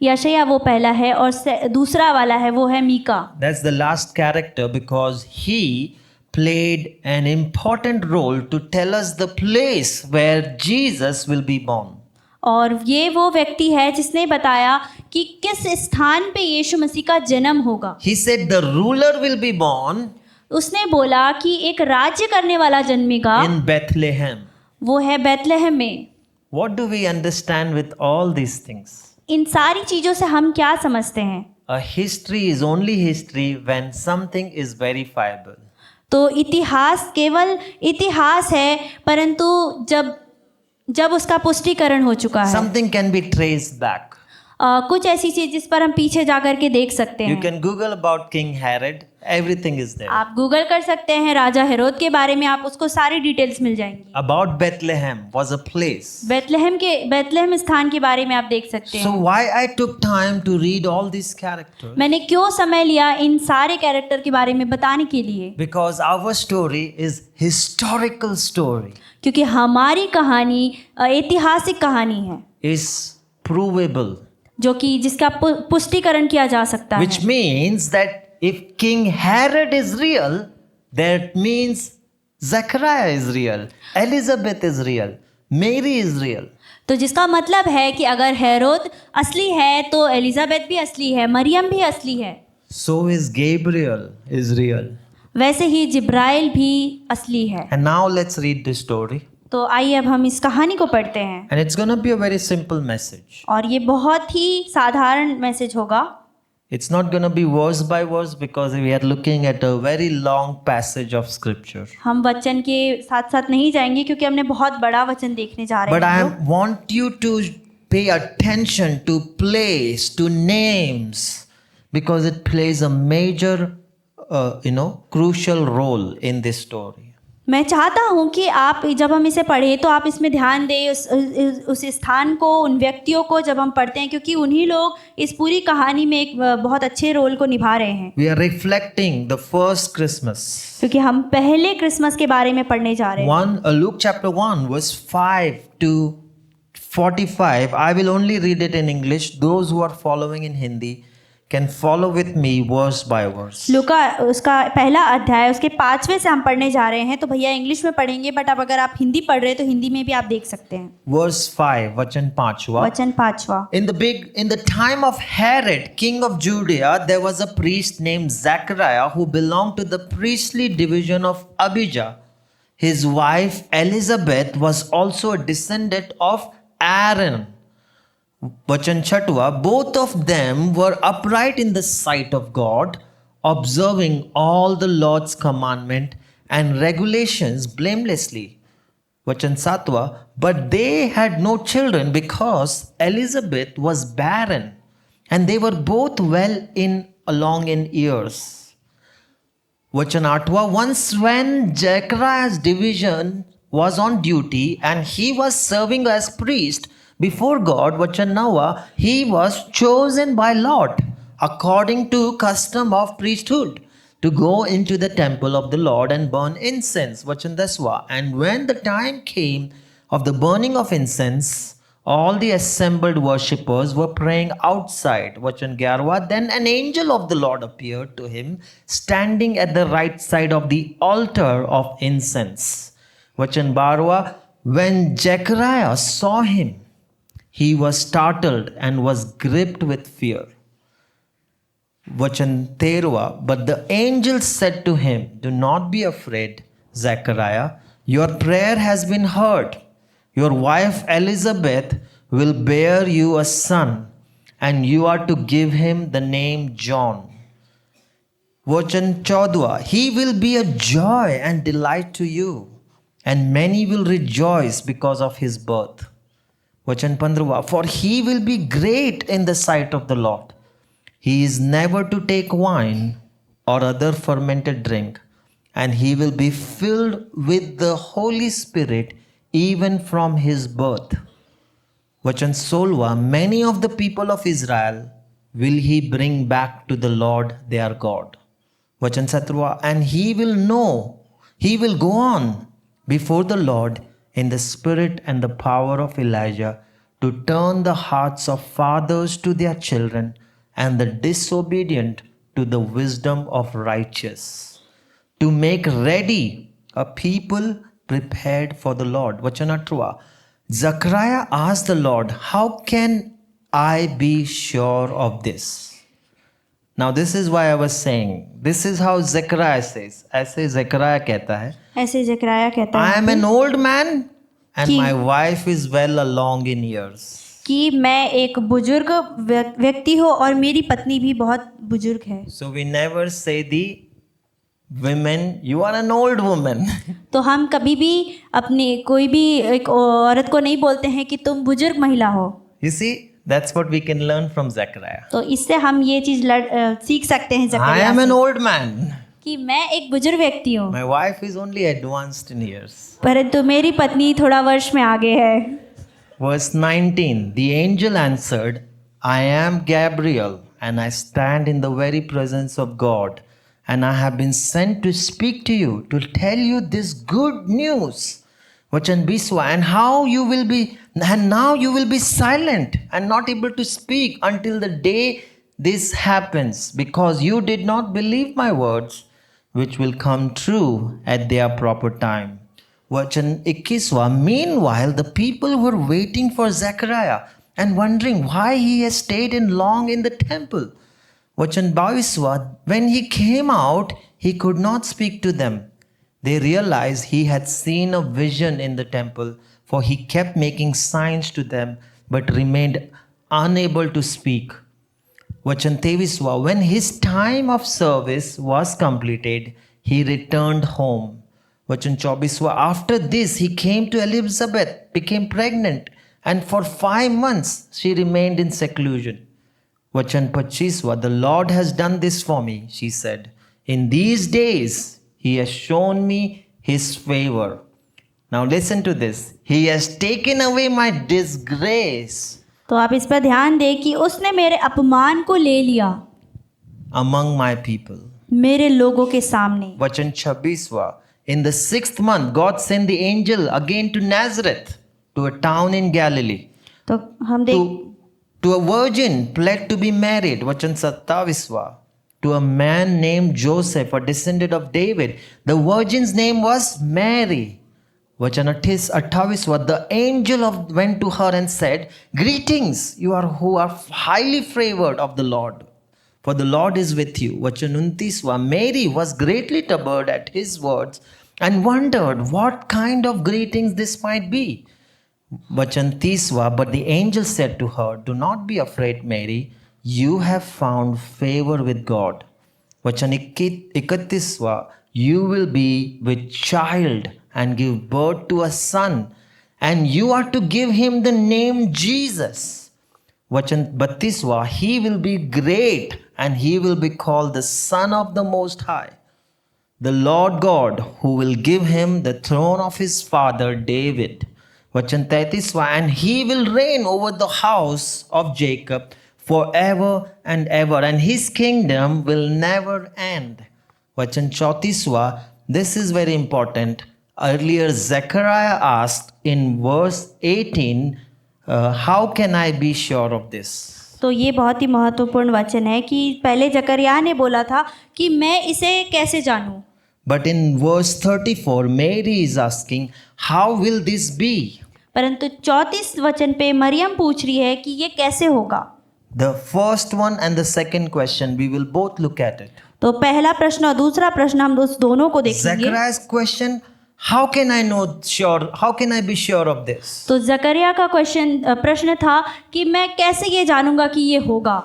यशायाह वो पहला है, और दूसरा वाला है वो है Mika. That's the last character because he played an important role to tell us the place where Jesus will be born. और ये वो व्यक्ति है जिसने बताया कि किस स्थान पे यीशु मसीह का जन्म होगा। He said the ruler will be born उसने बोला कि एक राज्य करने वाला जन्मेगा, in Bethlehem. वो है बैतलहम में। What do we understand with all these things? इन सारी चीज़ों से हम क्या समझते हैं? A history is only history when something is verifiable. तो इतिहास केवल इतिहास है, परंतु जब उसका पुष्टिकरण हो चुका है, Something can be traced back. कुछ ऐसी चीज जिस पर हम पीछे जा कर के देख सकते You हैं। can Google about King Herod. Everything is there. आप गूगल कर सकते हैं राजा हेरोद के बारे में, आप उसको सारी डिटेल्स मिल जाएंगी। About Bethlehem was a place. Bethlehem स्थान के बारे में आप देख सकते So हैं। why I took time to read all these characters? मैंने क्यों समय लिया इन सारे कैरेक्टर के बारे में बताने के लिए? Because our story is historical story. क्योंकि हमारी कहानी ऐतिहासिक कहानी है, Is provable. जो कि जिसका पुष्टिकरण किया जा सकता है। Which means that if King Herod is real, that means Zechariah is real, Elizabeth is real, Mary is real. तो जिसका मतलब है कि अगर हेरोद असली है तो एलिजाबेथ भी असली है, मरियम भी असली है। So is Gabriel is real. वैसे ही जिब्राइल भी असली है। And now let's read the story. तो आइए अब हम इस कहानी को पढ़ते हैं, And it's going to be a very simple message. और ये बहुत ही साधारण मैसेज होगा। It's not going to be verse by verse because we are looking at a very long passage of scripture. हम वचन के साथ साथ नहीं जाएंगे क्योंकि हमने बहुत बड़ा वचन देखने जा रहे But I हैं। want you to pay attention to place, to names, because it plays a major, crucial role in this story. मैं चाहता हूँ कि आप जब हम इसे पढ़ें तो आप इसमें ध्यान दें, उस स्थान को, उन व्यक्तियों को जब हम पढ़ते हैं, क्योंकि उन्हीं लोग इस पूरी कहानी में एक बहुत अच्छे रोल को निभा रहे हैं। We are reflecting the first Christmas. क्योंकि हम पहले क्रिसमस के बारे में पढ़ने जा रहे हैं। Luke chapter 1 verse 5 to 45. I will only read it in English. Those who are following in Hindi can follow with me verse by verse. लूका उसका पहला अध्याय उसके 5वें से हम पढ़ने जा रहे हैं, तो भैया इंग्लिश में पढ़ेंगे, बट अब अगर आप हिंदी पढ़ रहे हैं तो हिंदी में भी आप देख सकते हैं। Verse 5, वचन 5वां. वचन 5वां। In the time of Herod, king of Judea, there was a priest named Zechariah who belonged to the priestly division of Abijah. His wife Elizabeth was also a descendant of Aaron. Vachan 6, both of them were upright in the sight of God, observing all the Lord's commandment and regulations blamelessly. Vachan 7, but they had no children because Elizabeth was barren, and they were both along in years. Vachan 8, once when Zechariah's division was on duty and he was serving as priest before God, Vachan 9, he was chosen by Lot according to custom of priesthood to go into the temple of the Lord and burn incense. Vachan 10, and when the time came of the burning of incense, all the assembled worshippers were praying outside. Vachan 11, then an angel of the Lord appeared to him standing at the right side of the altar of incense. Vachan 12, when Zechariah saw him, he was startled and was gripped with fear. Vachan 13, but the angel said to him, do not be afraid, Zechariah. Your prayer has been heard. Your wife Elizabeth will bear you a son, and you are to give him the name John. Vachan 14, he will be a joy and delight to you, and many will rejoice because of his birth. Vachan 15, for he will be great in the sight of the Lord. He is never to take wine or other fermented drink, and he will be filled with the Holy Spirit even from his birth. Vachan 16, many of the people of Israel will he bring back to the Lord their God. Vachan 17, and he will go on before the Lord in the spirit and the power of Elijah, to turn the hearts of fathers to their children and the disobedient to the wisdom of righteous, to make ready a people prepared for the Lord. Vachan 18, Zechariah asked the Lord, how can I be sure of this? Now this is why I was saying, this is how Zechariah says. ऐसे Zechariah कहता है, ऐसे ज़करिया कहता I है am an old man and कि- my wife is well along in years. कि मैं एक बुजुर्ग व्यक्ति हूँ और मेरी पत्नी भी बहुत बुजुर्ग है। So we never say the women, you are an old woman. तो हम कभी भी अपनी कोई भी एक औरत को नहीं बोलते हैं कि तुम बुजुर्ग महिला हो। You see, that's what we can learn from Zechariah. तो इससे हम ये चीज सीख सकते हैं I जकरिया am an से old man. कि मैं एक बुजुर्ग व्यक्ति हूँ, My wife is only advanced in years. परंतु मेरी पत्नी थोड़ा वर्ष में आगे है। Verse 19, the angel answered, I am Gabriel, and I stand in the very presence of God, and I have been sent to speak to you, to tell you this good news. Vachan Biswa, and now you will be silent and not able to speak until the day this happens, because you did not believe my words, which will come true at their proper time. Vachan 21, meanwhile, the people were waiting for Zechariah and wondering why he has stayed in long in the temple. Vachan 22, when he came out, he could not speak to them. They realized he had seen a vision in the temple, for he kept making signs to them but remained unable to speak. Vachan 23, when his time of service was completed, he returned home. Vachan 24, after this he came to Elizabeth, became pregnant, and for 5 months she remained in seclusion. Vachan 25, the Lord has done this for me, she said. In these days he has shown me his favor. Now listen to this. He has taken away my disgrace तो आप इस पर ध्यान दें कि उसने मेरे अपमान को ले लिया among my people. मेरे लोगों के सामने। Vachan 26, in the 6th month, God sent the angel again to Nazareth, to a town in Galilee, तो हम देख to a virgin pledged to be married. Vachan 27, to a man named Joseph, a descendant of David. The virgin's name was Mary. Vachan 28, the angel went to her and said, greetings, you are who are highly favored of the Lord, for the Lord is with you. Vachan 29, Mary was greatly troubled at his words and wondered what kind of greetings this might be. Vachan 30, but the angel said to her, do not be afraid, Mary, you have found favor with God. Vachan 31, you will be with child and give birth to a son, and you are to give him the name Jesus. Vachan 32, he will be great and he will be called the Son of the Most High. The Lord God, who will give him the throne of his father David. Vachan 33, and he will reign over the house of Jacob forever and ever, and his kingdom will never end. Vachan 34, this is very important. Earlier, Zechariah asked in verse 18, how can I be sure of this? तो ये बहुत ही महत्वपूर्ण वचन है कि पहले जकरिया ने बोला था कि मैं इसे कैसे जानूं। But in verse 34, Mary is asking, how will this be? परंतु 34 वचन पे मरियम पूछ रही है कि ये कैसे होगा। The first one and the second question, we will both look at it. तो पहला प्रश्न और दूसरा प्रश्न हम दोनों को देखेंगे। Zechariah's question, how can I know sure? How can I be sure of this? तो जकरिया का प्रश्न था कि मैं कैसे ये जानूंगा कि ये होगा।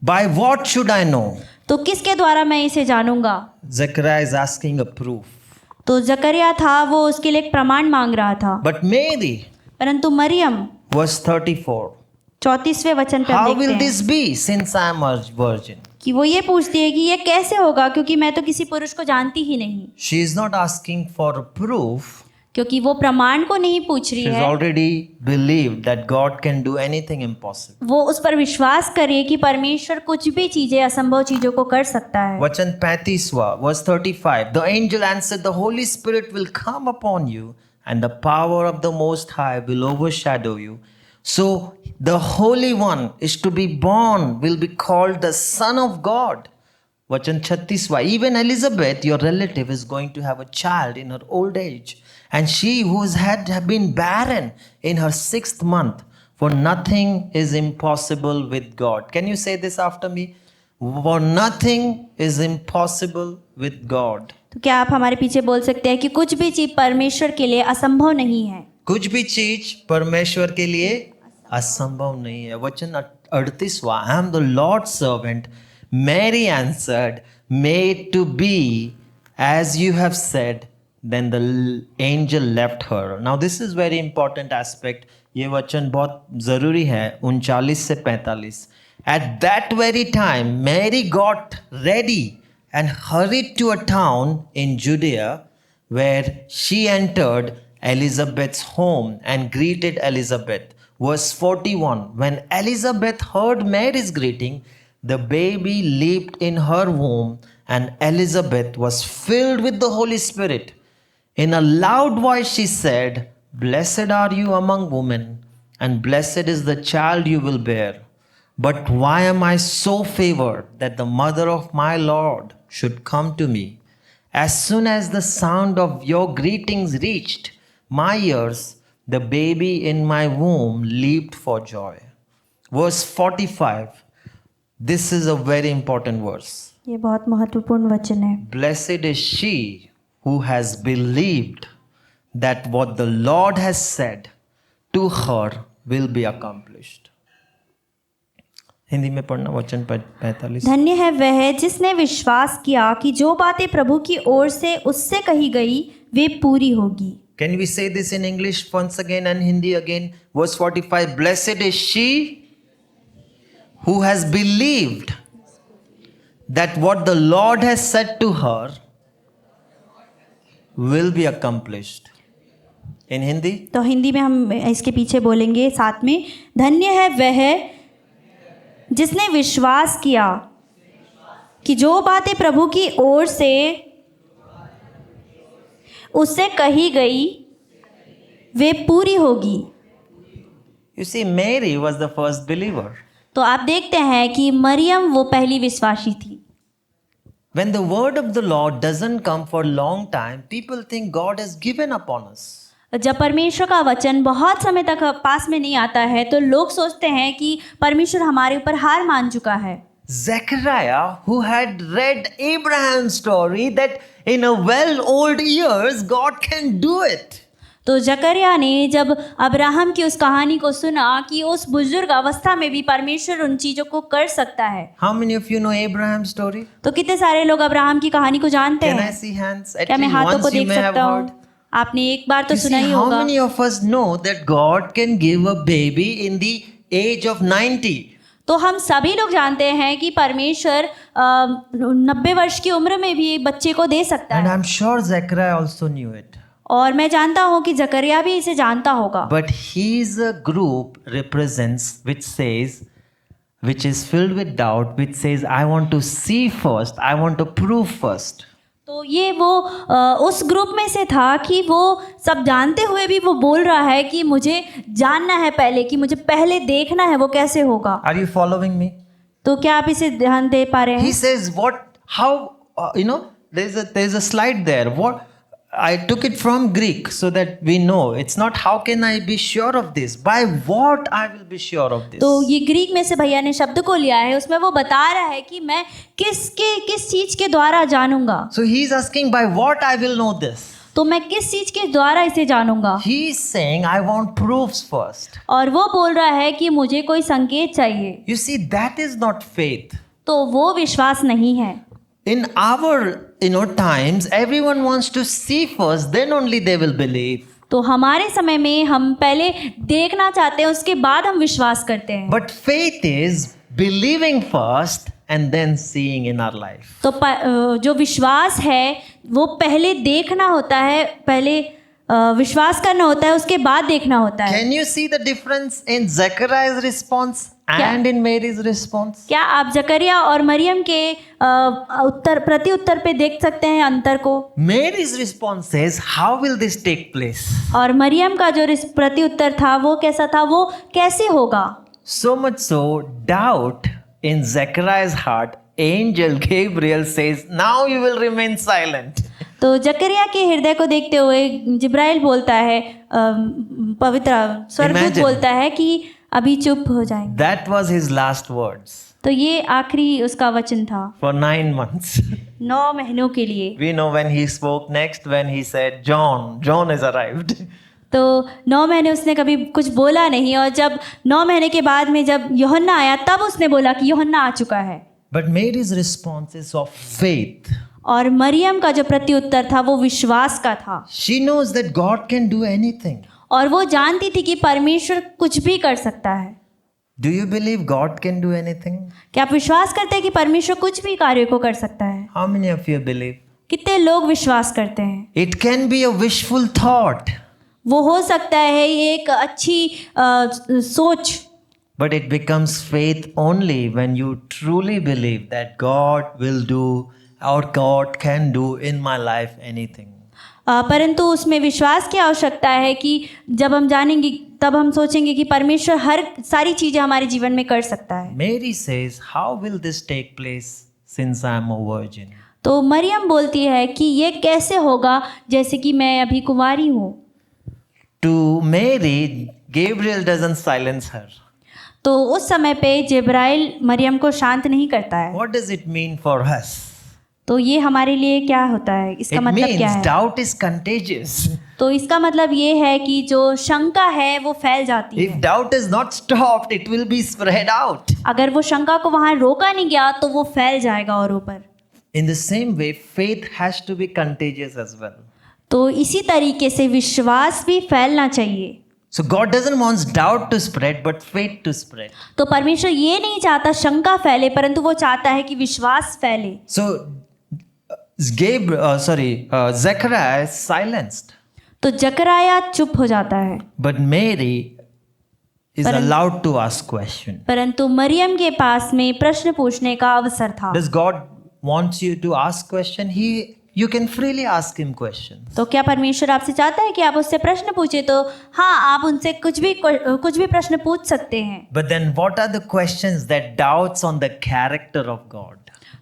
By what should I know? तो किसके द्वारा मैं इसे जानूंगा। Zechariah is asking a proof. तो जकरिया था वो उसके लिए एक प्रमाण मांग रहा था। But Mary, परंतु मरियम verse 34, 34वें वचन पे how हम will देखते हैं this be since I am a virgin? कि वो ये पूछती है कि ये कैसे होगा क्योंकि मैं तो किसी पुरुष को जानती ही नहीं। She is not asking for a proof. क्योंकि वो प्रमाण को नहीं पूछ रही She has है, already believed that God can do anything impossible. वो उस पर विश्वास करिए कि परमेश्वर कुछ भी चीजें असंभव चीजों को कर सकता है। Vachan 35, verse 35, the angel answered, the Holy Spirit will come upon you and the power of the Most High will overshadow you. So the Holy One is to be born will be called the Son of God. Vachan 36, even Elizabeth, your relative, is going to have a child in her old age. And she who had been barren in her 6th month, for nothing is impossible with God. Can you say this after me? For nothing is impossible with God. तो क्या आप हमारे पीछे बोल सकते हैं कि कुछ भी चीज परमेश्वर के लिए असंभव नहीं है। कुछ भी चीज परमेश्वर के लिए असंभव नहीं है। वचन 38वां, I am the Lord servant, Mary answered, may to be as you have said, then the angel left her. Now this is very important aspect. ये वचन बहुत ज़रूरी है, 39 से 45। At that very time Mary got ready and hurried to a town in Judea, where she entered Elizabeth's home and greeted Elizabeth. Verse 41, when Elizabeth heard Mary's greeting, the baby leaped in her womb, and Elizabeth was filled with the Holy Spirit. In a loud voice she said, "Blessed are you among women, and blessed is the child you will bear. But why am I so favored that the mother of my Lord should come to me? As soon as the sound of your greetings reached my ears, the baby in my womb leaped for joy." Verse 45. This is a very important verse. ये बहुत महत्वपूर्ण वचन है। Blessed is she who has believed that what the Lord has said to her will be accomplished. Hindi में पढ़ना वचन 45। धन्य है वह जिसने विश्वास किया कि जो बातें प्रभु की ओर से उससे कही गई वे पूरी होगी। Can we say this in English once again and Hindi again? Verse 45, blessed is she who has believed that what the Lord has said to her will be accomplished. In Hindi? तो हिंदी में हम इसके पीछे बोलेंगे साथ में, धन्य है वह जिसने विश्वास किया कि जो बातें प्रभु की ओर से उससे कही गई वे पूरी होगी। You see, Mary was the first believer. तो आप देखते हैं कि मरियम वो पहली विश्वासी थी। When the word of the Lord doesn't come for a long time, people think God has given up on us. जब परमेश्वर का वचन बहुत समय तक पास में नहीं आता है तो लोग सोचते हैं कि परमेश्वर हमारे ऊपर हार मान चुका है। Zechariah, who had read Abraham's story that in a well old years God can do it. तो जकरिया ने जब अब्राहम की उस कहानी को सुना कि उस बुजुर्ग अवस्था में भी परमेश्वर उन चीजों को कर सकता है। How many of you know Abraham's story? तो कितने सारे लोग अब्राहम की कहानी को जानते Can I हैं? see hands? At क्या मैं least हाथों को once you देख may have सकता हूँ? heard. आपने एक बार तो You see, सुना ही how होगा। many of us know that God can give a baby in the age of 90? तो हम सभी लोग जानते हैं कि परमेश्वर 90 वर्ष की उम्र में भी बच्चे को दे सकता And है। I'm sure Zechariah also knew it. और मैं जानता हूँ कि जकरिया भी इसे जानता होगा। But his group represents, which is filled with doubt, which says, I want to see first, I want to prove first. तो ये वो उस ग्रुप में से था कि वो सब जानते हुए भी वो बोल रहा है कि मुझे जानना है पहले, कि मुझे पहले देखना है वो कैसे होगा। Are you following me? तो क्या आप इसे ध्यान दे पा रहे He हैं? says, there's a slide there. I took it from Greek so that we know. It's not how can I be sure of this? By what I will be sure of this? तो ये Greek में से भैया ने शब्द को लिया है, उसमें वो बता रहा है कि मैं किस चीज के द्वारा जानूंगा। So he is asking, by what I will know this? तो मैं किस चीज के द्वारा इसे जानूंगा? He is saying, I want proofs first. और वो बोल रहा है कि मुझे कोई संकेत चाहिए। You see, that is not faith. तो वो विश्वास नहीं है। In our times, everyone wants to see first, then only they will believe. तो हमारे समय में हम पहले देखना चाहते हैं, उसके बाद हम विश्वास करते हैं। But faith is believing first and then seeing in our life. तो जो विश्वास है वो पहले देखना होता है, पहले विश्वास करना होता है, उसके बाद देखना होता है। Can you see the difference in Zechariah's response and in Mary's response? क्या आप जकरिया और मरियम के प्रति उत्तर पे देख सकते हैं अंतर को? Mary's response says, how will this take place? और मरियम का जो प्रति उत्तर था वो कैसा था, वो कैसे होगा? So much so, doubt in Zechariah's heart, angel Gabriel says, now you will remain silent. तो जकरिया के हृदय को देखते हुए जिब्राइल बोलता है, पवित्र स्वर्गदूत बोलता है कि अभी चुप हो जाएं। That was his last words. तो ये आखिरी उसका वचन था। For 9 months. 9 महीनों के लिए। We know when he spoke next, when he said, John has arrived. तो 9 महीने उसने कभी कुछ बोला नहीं, और जब 9 महीने के बाद में जब यूहन्ना आया तब उसने बोला कि यूहन्ना आ चुका है। But Mary's response is of faith. और मरियम का जो प्रत्युत्तर था वो विश्वास का था, She knows that God can do anything. और वो जानती थी कि परमेश्वर कुछ भी कर सकता है। Do you believe God can do anything? क्या आप विश्वास करते हैं कि परमेश्वर कुछ भी कार्य को कर सकता है? How many of you believe? कितने लोग विश्वास करते हैं? It can be a wishful thought, वो हो सकता है ये एक अच्छी सोच, but it becomes faith only when you truly believe that God will do or God can do in my life anything. परंतु उसमें विश्वास की आवश्यकता है कि जब हम जानेंगे तब हम सोचेंगे कि परमेश्वर हर सारी चीज़ें हमारे जीवन में कर सकता है। Mary says, how will this take place since I am a virgin? तो मरियम बोलती है कि ये कैसे होगा जैसे कि मैं अभी कुंवारी हूँ। To Mary, Gabriel doesn't silence her. तो उस समय पे जिब्राइल मरियम को शांत नहीं करता है। What does it mean for us? तो ये हमारे लिए क्या होता है, इसका It मतलब क्या means है? doubt is contagious. तो इसका मतलब ये है कि जो शंका है वो फैल जाती If है। doubt is not stopped, it will be spread out. अगर वो शंका को वहाँ रोका नहीं गया तो वो फैल जाएगा औरों पर। In the same way, faith has to be contagious as well. तो इसी तरीके से विश्वास भी फैलना चाहिए। So God doesn't want doubt to spread, but faith to spread. तो परमेश्वर ये नहीं चाहता शंका फैले, परंतु वो चाहता है कि विश्वास फैले। So Zechariah is silenced, तो जकराया चुप हो जाता है, but Mary is allowed to ask question. परंतु मरियम के पास में प्रश्न पूछने का अवसर था। Does God wants you to ask question? You can freely ask him questions. तो क्या परमेश्वर आपसे चाहता है कि आप उससे प्रश्न पूछे? तो हाँ, आप उनसे कुछ भी प्रश्न पूछ सकते हैं। But then what are the questions that doubts on the character of God?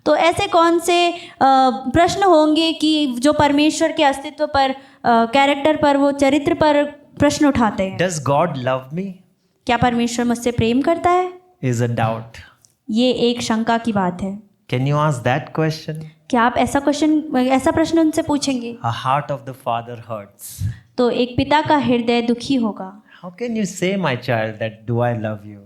तो ऐसे कौन से प्रश्न होंगे कि जो परमेश्वर के अस्तित्व पर, कैरेक्टर पर, वो चरित्र पर प्रश्न उठाते हैं? Does God love me? क्या परमेश्वर मुझसे प्रेम करता है? Is a doubt. ये एक शंका की बात है। Can you ask that question? क्या आप ऐसा प्रश्न उनसे पूछेंगे? A heart of the father hurts. तो एक पिता का हृदय दुखी होगा। How can you say, my child, that do I love you?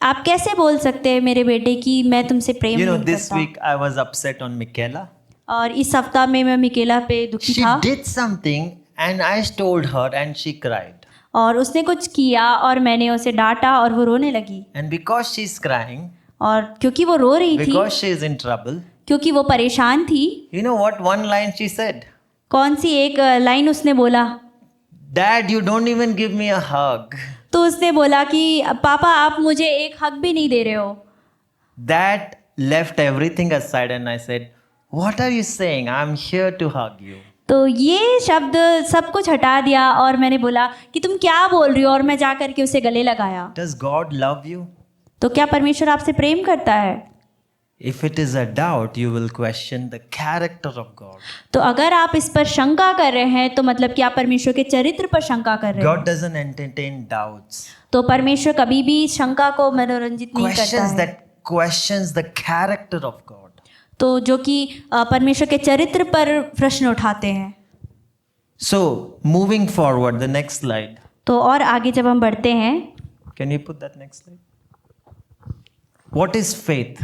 आप कैसे बोल सकते हैं मेरे बेटे कि मैं तुमसे प्रेम You know, नहीं this करता? week I was upset on Michaela. और इस सप्ताह में मैं मिकेला पे दुखी She था, did something and I told her and she cried. और उसने कुछ किया और मैंने उसे डांटा और वो रोने लगी। And because she's crying, और क्योंकि वो रो रही थी, because she is in trouble, क्योंकि वो परेशान थी, you know what one line she said? कौन सी एक लाइन उसने बोला? Dad, you don't even give me a hug. तो उसने बोला कि पापा आप मुझे एक हक भी नहीं दे रहे हो। That left everything aside and I said, what are you saying? I'm here to hug you. तो ये शब्द सब कुछ हटा दिया और मैंने बोला कि तुम क्या बोल रही हो, और मैं जा करके उसे गले लगाया। Does God love you? तो क्या परमेश्वर आपसे प्रेम करता है? If it is a doubt, you will question the character of God. तो अगर आप इस पर शंका कर रहे हैं तो मतलब कि आप परमेश्वर के चरित्र पर शंका कर रहे हैं। God doesn't entertain doubts. तो परमेश्वर कभी भी शंका को मनोरंजित नहीं करता Questions है। that questions the character of God. तो जो कि परमेश्वर के चरित्र पर प्रश्न उठाते हैं। So, moving forward, the next slide. तो और आगे जब हम बढ़ते हैं, Can you put that next slide? What is faith?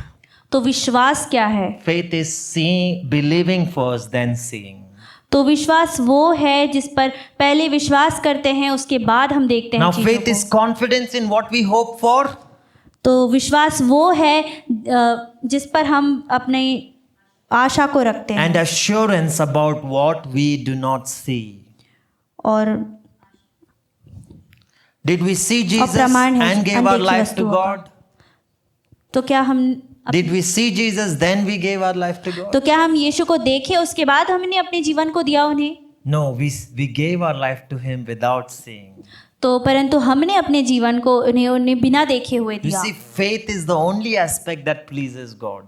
तो विश्वास क्या है? Faith is seeing, believing first, then seeing. तो विश्वास वो है जिस पर पहले विश्वास करते हैं, उसके बाद हम देखते हैं Now, चीज़ों faith is को। confidence in what we hope for. तो विश्वास वो है जिस पर हम अपनी आशा को रखते हैं, And assurance about what we do not see. और Did we see Jesus अप्रमाण है, and gave our अनदेखी life to वस्तुओं का। God? तो क्या हम Did we see Jesus then we gave our life to God? तो क्या हम यीशु को देखे उसके बाद हमने अपने जीवन को दिया उन्हें? No, we gave our life to Him without seeing. तो परंतु हमने अपने जीवन को उन्हें बिना देखे हुए You दिया। see, faith is the only aspect that pleases God.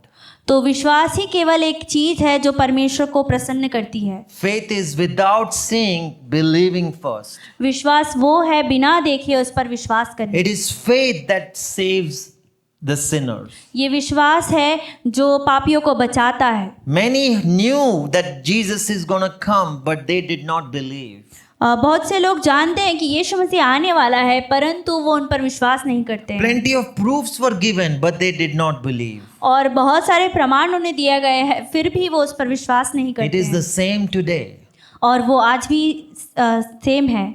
तो विश्वास ही केवल एक चीज है जो परमेश्वर को प्रसन्न करती है। Faith is without seeing, believing first. विश्वास वो है बिना देखे उस पर विश्वास करने। It is faith that saves the sinners. ये विश्वास है जो पापियों को बचाता है। Many knew that Jesus is going to come, but they did not believe. बहुत से लोग जानते हैं कि यीशु मसीह आने वाला है, परंतु वो उन पर विश्वास नहीं करते हैं। Plenty of proofs were given, but they did not believe. और बहुत सारे प्रमाण उन्हें दिए गए हैं, फिर भी वो उस पर विश्वास नहीं It करते is the हैं। same today. और वो आज भी सेम है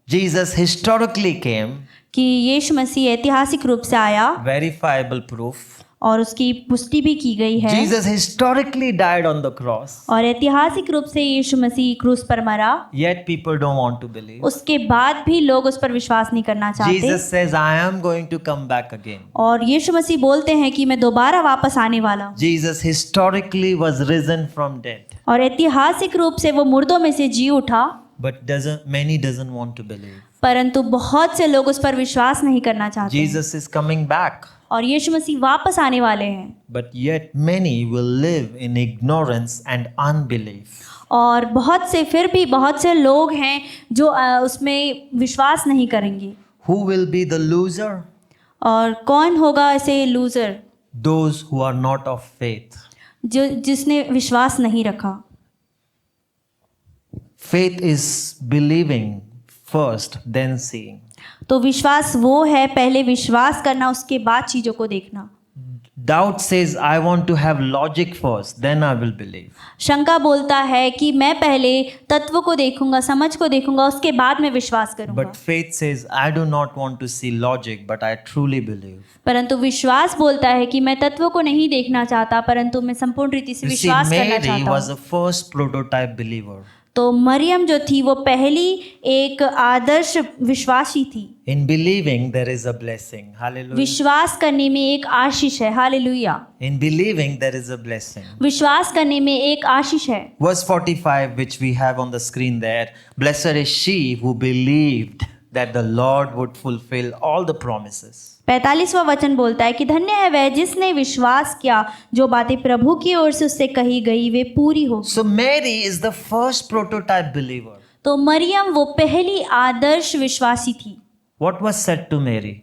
Jesus historically came, कि यीशु मसीह ऐतिहासिक रूप से आया verifiable proof. और उसकी पुष्टि भी की गई है। Jesus historically died on the cross, और ऐतिहासिक रूप से यीशु मसीह क्रूस पर मरा, yet people don't want to believe. उसके बाद भी लोग उस पर विश्वास नहीं करना चाहते। Jesus says, I am going to come back again. और यीशु मसीह बोलते हैं कि मैं दोबारा वापस आने वाला हूँ। Jesus historically was risen from dead, और ऐतिहासिक रूप से वो मुर्दों में से जी उठा, but many doesn't want to believe. परंतु बहुत से लोग उस पर विश्वास नहीं करना चाहते। Jesus is coming back, और यीशु मसीह वापस आने वाले हैं, but yet many will live in ignorance and unbelief. और फिर भी बहुत से लोग हैं जो उसमें विश्वास नहीं करेंगे। Who will be the loser? और कौन होगा ऐसे loser? Those who are not of faith. जिसने विश्वास नहीं रखा। Faith is believing first, then seeing. तो विश्वास वो है, पहले विश्वास करना, उसके बाद चीज़ों को देखना। Doubt says, I want to have logic first, then I will believe. शंका बोलता है कि मैं पहले तत्व को देखूंगा, समझ को देखूंगा, उसके बाद मैं विश्वास करूंगा। But faith says, I do not want to see logic, but I truly believe. परंतु विश्वास बोलता है कि मैं तत्व को नहीं देखना चाहता, परंतु मैं संपूर्ण रीति से You see, विश्वास करना Mary चाहता was हूँ। the first prototype believer. तो मरियम जो थी वो पहली एक आदर्श विश्वासी थी। In believing, there is a blessing. Hallelujah. विश्वास करने में एक आशीष है। Hallelujah. In believing, there is a blessing. विश्वास करने में एक आशीष है। Verse 45, which we have on the screen there. Blessed is she who believed that the Lord would fulfill all the promises. 45वां वचन बोलता है कि धन्य है वह जिसने विश्वास किया, जो बातें प्रभु की ओर से उससे कही गई वे पूरी हो। So Mary is the first prototype believer. तो मरियम वो पहली आदर्श विश्वासी थी। What was said to Mary?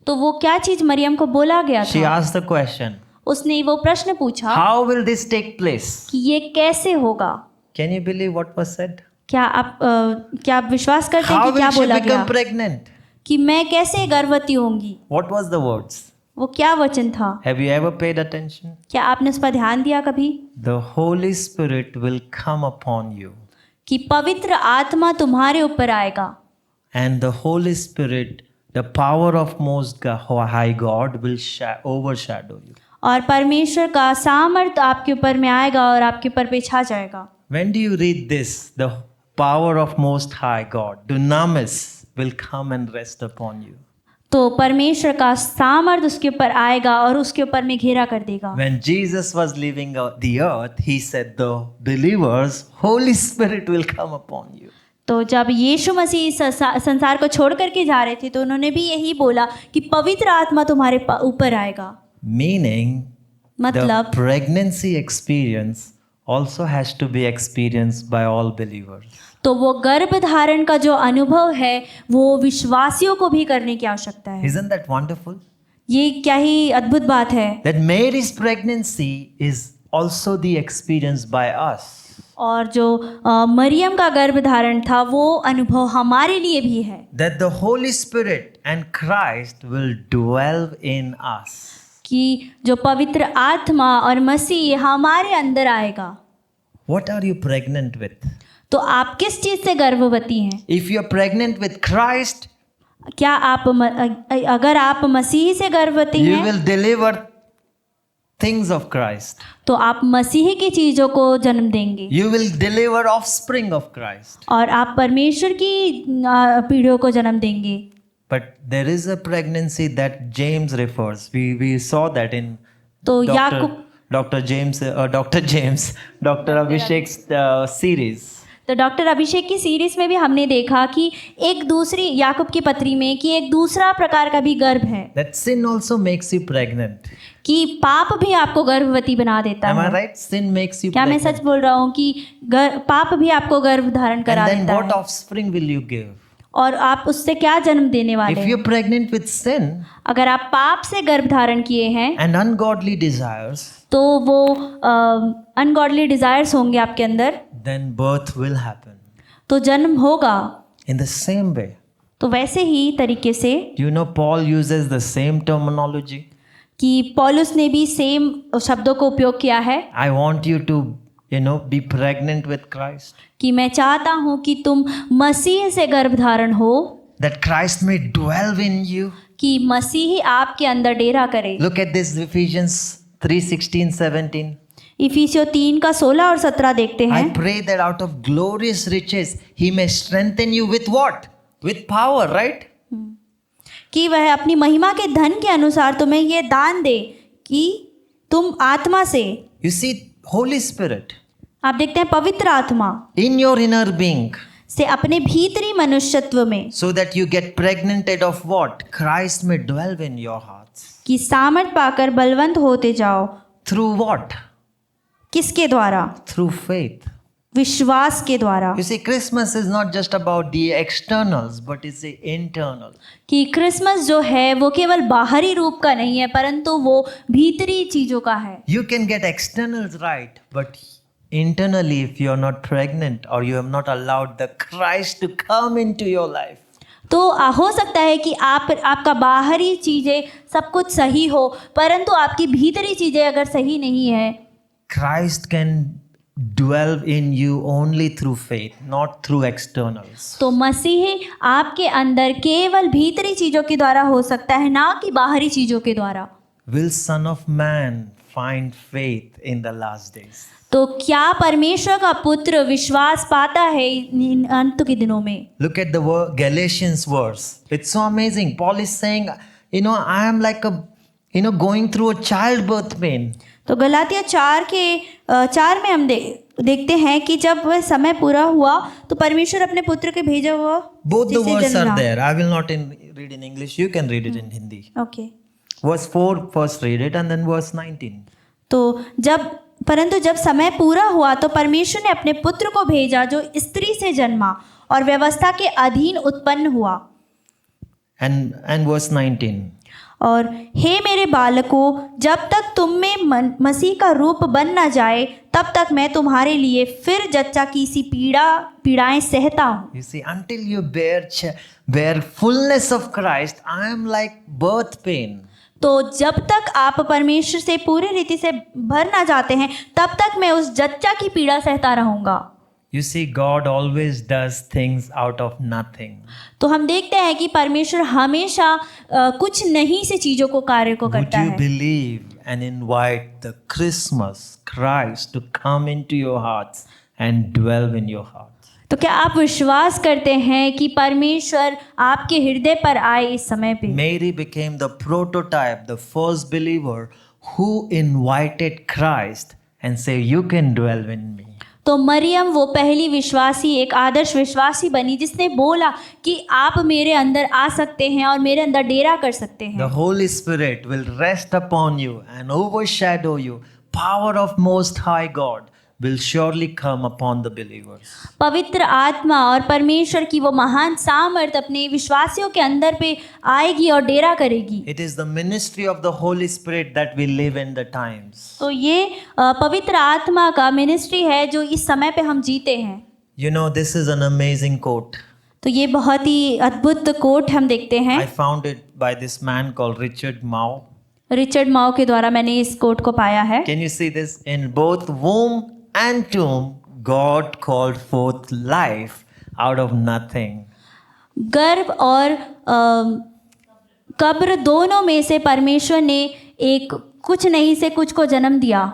तो वो क्या चीज मरियम को बोला गया She था? asked the question, उसने वो प्रश्न पूछा how will this take place? कि ये कैसे होगा। Can you believe what was said? क्या आप विश्वास करते हैं How कि क्या will she बोला गया become pregnant? कि मैं कैसे गर्भवती होंगी? What was the words? वो क्या वचन था? Have you ever paid attention? क्या आपने उस पर ध्यान दिया कभी? The Holy Spirit will come upon you, कि पवित्र आत्मा तुम्हारे ऊपर आएगा, and the Holy Spirit, the power of Most High God, will overshadow you. और परमेश्वर का सामर्थ्य आपके ऊपर में आएगा और आपके ऊपर पे छा जाएगा। When do you read this? The power of Most High God, dunamis, will come and rest upon you. तो परमेश्वर का सामर्थ्य उसके ऊपर आएगा और उसके ऊपर में घेरा कर देगा। When Jesus was leaving the earth, he said, the believers, Holy Spirit will come upon you. तो जब यीशु मसीह इस संसार को छोड़ करके जा रहे थे तो उन्होंने भी यही बोला कि पवित्र आत्मा तुम्हारे ऊपर आएगा। Meaning, the मतलब pregnancy experience also has to be experienced by all believers. तो वो गर्भ धारण का जो अनुभव है वो विश्वासियों को भी करने की आवश्यकता है। Isn't that wonderful? ये क्या ही अद्भुत बात है। That Mary's pregnancy is also the experience by us. और जो मरियम का गर्भ धारण था वो अनुभव हमारे लिए भी है। That the Holy Spirit and Christ will dwell in us. कि जो पवित्र आत्मा और मसीह हमारे अंदर आएगा। What are you pregnant with? तो आप किस चीज से गर्भवती हैं? If you're pregnant with Christ, क्या आप अगर आप मसीह से गर्भवती you हैं will deliver things of Christ. तो आप मसीह की चीजों को जन्म देंगे You will deliver offspring of Christ. और आप परमेश्वर की पीढ़ियों को जन्म देंगे। But there is a pregnancy that James refers. We saw that in तो Dr. Abhishek's series. तो डॉक्टर अभिषेक की सीरीज में भी हमने देखा कि एक दूसरी याकूब की पत्री में कि एक दूसरा प्रकार का भी गर्भ है। That sin also makes you pregnant. कि पाप भी आपको गर्भवती बना देता Am I है। right? Sin makes you क्या मैं pregnant. सच बोल रहा हूँ कि पाप भी आपको गर्भ धारण करा And then देता what है? offspring will you give? और आप उससे क्या जन्म देने वाले If हैं? you're pregnant with sin अगर आप पाप से गर्भ धारण किए हैं and ungodly desires, तो वो अनगॉडली डिजायर्स होंगे आपके अंदर, then birth will happen. तो जन्म होगा। In the same way, तो वैसे ही तरीके से do you know Paul uses the same terminology? कि पौलुस ने भी सेम शब्दों को उपयोग किया है I want you to, be pregnant with Christ, कि मैं चाहता हूँ कि तुम मसीह से गर्भ धारण हो, that Christ may dwell in you. कि मसीह ही आपके अंदर डेरा करे। Look at this, Ephesians 3:16, 17. इफिसियों 3 का 16 और 17 देखते I हैं। pray that out of glorious riches he may strengthen you with what? With power, right? कि वह अपनी महिमा के धन के अनुसार तुम्हें ये दान दे कि तुम आत्मा से, You see, Holy Spirit आप देखते हैं पवित्र आत्मा in your inner being, से अपने भीतरी मनुष्यत्व में, so that you get pregnanted of what? Christ may dwell in your hearts. कि सामर्थ पाकर बलवंत होते जाओ। Through what? किसके द्वारा? Through faith. विश्वास के द्वारा। You see, Christmas is not just about the externals, but it's the internal. कि क्रिसमस जो है वो केवल बाहरी रूप का नहीं है, परंतु वो भीतरी चीजों का है। You can get externals right, but internally, if you're not pregnant or you have not allowed the Christ to come into your life, तो हो सकता है कि आपका बाहरी चीजें सब कुछ सही हो, परंतु आपकी भीतरी चीजें अगर सही नहीं है, Christ can dwell in you only through faith, not through externals. तो मसीह आपके अंदर केवल भीतरी चीजों के द्वारा हो सकता है, ना कि बाहरी चीजों के द्वारा। Will Son of Man find faith in the last days? तो क्या परमेश्वर का पुत्र विश्वास पाता है इन अंत के दिनों में? Look at the Galatians verse. It's so amazing. Paul is saying, I am like going through a childbirth pain. तो गलातिया 4 में हम देखते हैं कि जब वह समय पूरा हुआ तो परमेश्वर अपने पुत्र के भेजा हुआ Both the जिसे words जन्म are रहा। there. I will not read in English. You can read it in Hindi. Okay. Verse 4, first read it, and then verse 19. तो परंतु जब समय पूरा हुआ तो परमेश्वर ने अपने पुत्र को भेजा जो स्त्री से जन्मा और व्यवस्था के अधीन उत्पन्न हुआ। And verse 19. और हे मेरे बालकों, जब तक तुम में मसीह का रूप बन न जाए तब तक मैं तुम्हारे लिए फिर जच्चा की सी पीड़ाएं सहता हूँ। You see, until you bear fullness of Christ, I am like birth pain. तो जब तक आप परमेश्वर से पूरी रीति से भर ना जाते हैं तब तक मैं उस जच्चा की पीड़ा सहता रहूंगा। You see, God always does things out of nothing. तो हम देखते हैं कि परमेश्वर हमेशा कुछ नहीं से चीजों को कार्य को Would करता you है। believe and invite the Christmas Christ to come into your hearts and dwell in your hearts? तो क्या आप विश्वास करते हैं कि परमेश्वर आपके हृदय पर आए इस समय पे? Mary became the prototype, the first believer who invited Christ and say, "You can dwell in me." तो मरियम वो पहली विश्वासी, एक आदर्श विश्वासी बनी जिसने बोला कि आप मेरे अंदर आ सकते हैं और मेरे अंदर डेरा कर सकते The हैं। Holy Spirit will rest upon you and overshadow you. Power of Most High God will surely come upon the believers. पवित्र आत्मा और परमेश्वर की वो महान सामर्थ अपने विश्वासियों के अंदर पे आएगी और डेरा करेगी। It is the ministry of the Holy Spirit that we live in the times. तो ये पवित्र आत्मा का मिनिस्ट्री है जो इस समय पे हम जीते हैं। You know, this is an amazing quote. तो ये बहुत ही अद्भुत कोट हम देखते हैं। I found it by this man called Richard Mao. Richard Mao के द्वारा मैंने इस कोट को पाया है। Can you see this? In both womb and tomb, God called forth life out of nothing. गर्भ और कब्र दोनों में से परमेश्वर ने एक कुछ नहीं से कुछ को जन्म दिया।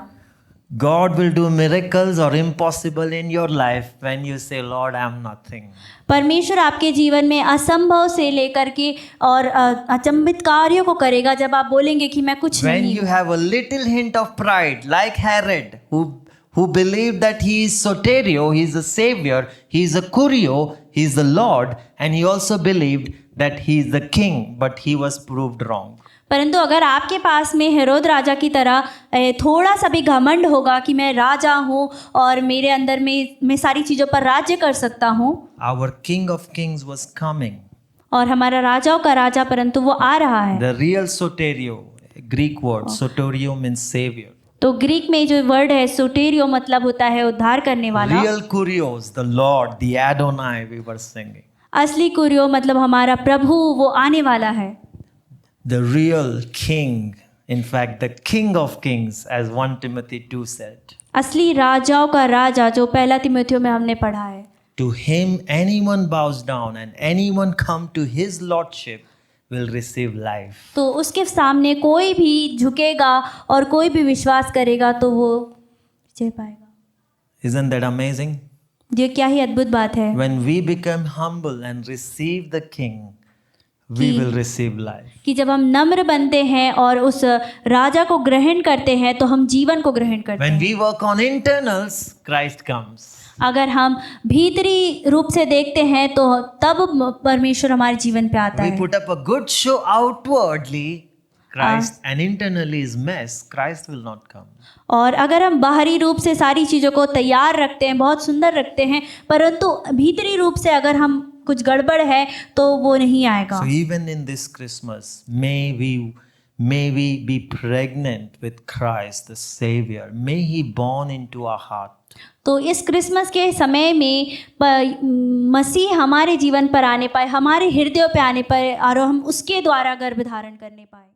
God will do miracles or impossible in your life when you say, Lord, I am nothing. परमेश्वर आपके जीवन में असंभव से लेकर के और अचंभित कार्यों को करेगा जब आप बोलेंगे कि मैं कुछ When नहीं you have a little hint of pride, like Herod, who believed that he is Soterio, he is a savior, he is a Curio, he is the Lord, and he also believed that he is the king, but he was proved wrong. परंतु अगर आपके पास में हेरोद राजा की तरह थोड़ा सा भी घमंड होगा कि मैं राजा हूँ और मेरे अंदर में मैं सारी चीज़ों पर राज्य कर सकता हूँ, Our King of Kings was coming. और हमारा राजाओं का राजा परंतु वो आ रहा है। The real Soterio, Greek word, Soterio means savior. तो ग्रीक में जो वर्ड है सोटेरियो मतलब होता है उद्धार करने वाला। Real Kurios, the Lord, the Adonai we were singing. असली कुरियो मतलब हमारा प्रभु वो आने वाला है, the real king, in fact, the king of kings, as 1 Timothy 2 said. असली राजाओं का राजा, जो पहला तिमुथियों में हमने पढ़ा है। To him anyone bows down and anyone come to his lordship will receive life. तो उसके सामने कोई भी झुकेगा और कोई भी विश्वास करेगा तो वो विजय पाएगा। Isn't that amazing? ये क्या ही अद्भुत बात है When we become humble and receive the king, we will receive life. कि जब हम नम्र बनते हैं और उस राजा को ग्रहण करते हैं तो हम जीवन को ग्रहण करते When हैं। we work on internals, Christ comes. अगर हम भीतरी रूप से देखते हैं तो तब परमेश्वर हमारे जीवन पे आता We है। put up a good show outwardly, Christ, and internally is mess, Christ will not come. और अगर हम बाहरी रूप से सारी चीज़ों को तैयार रखते हैं, बहुत सुंदर रखते हैं, परंतु भीतरी रूप से अगर हम कुछ गड़बड़ है तो वो नहीं आएगा। So even in this Christmas, may we be pregnant with Christ, the Savior. May He born into our heart. तो इस क्रिसमस के समय में मसीह हमारे जीवन पर आने पाए, हमारे हृदयों पे आने पाए और हम उसके द्वारा गर्भ धारण करने पाए।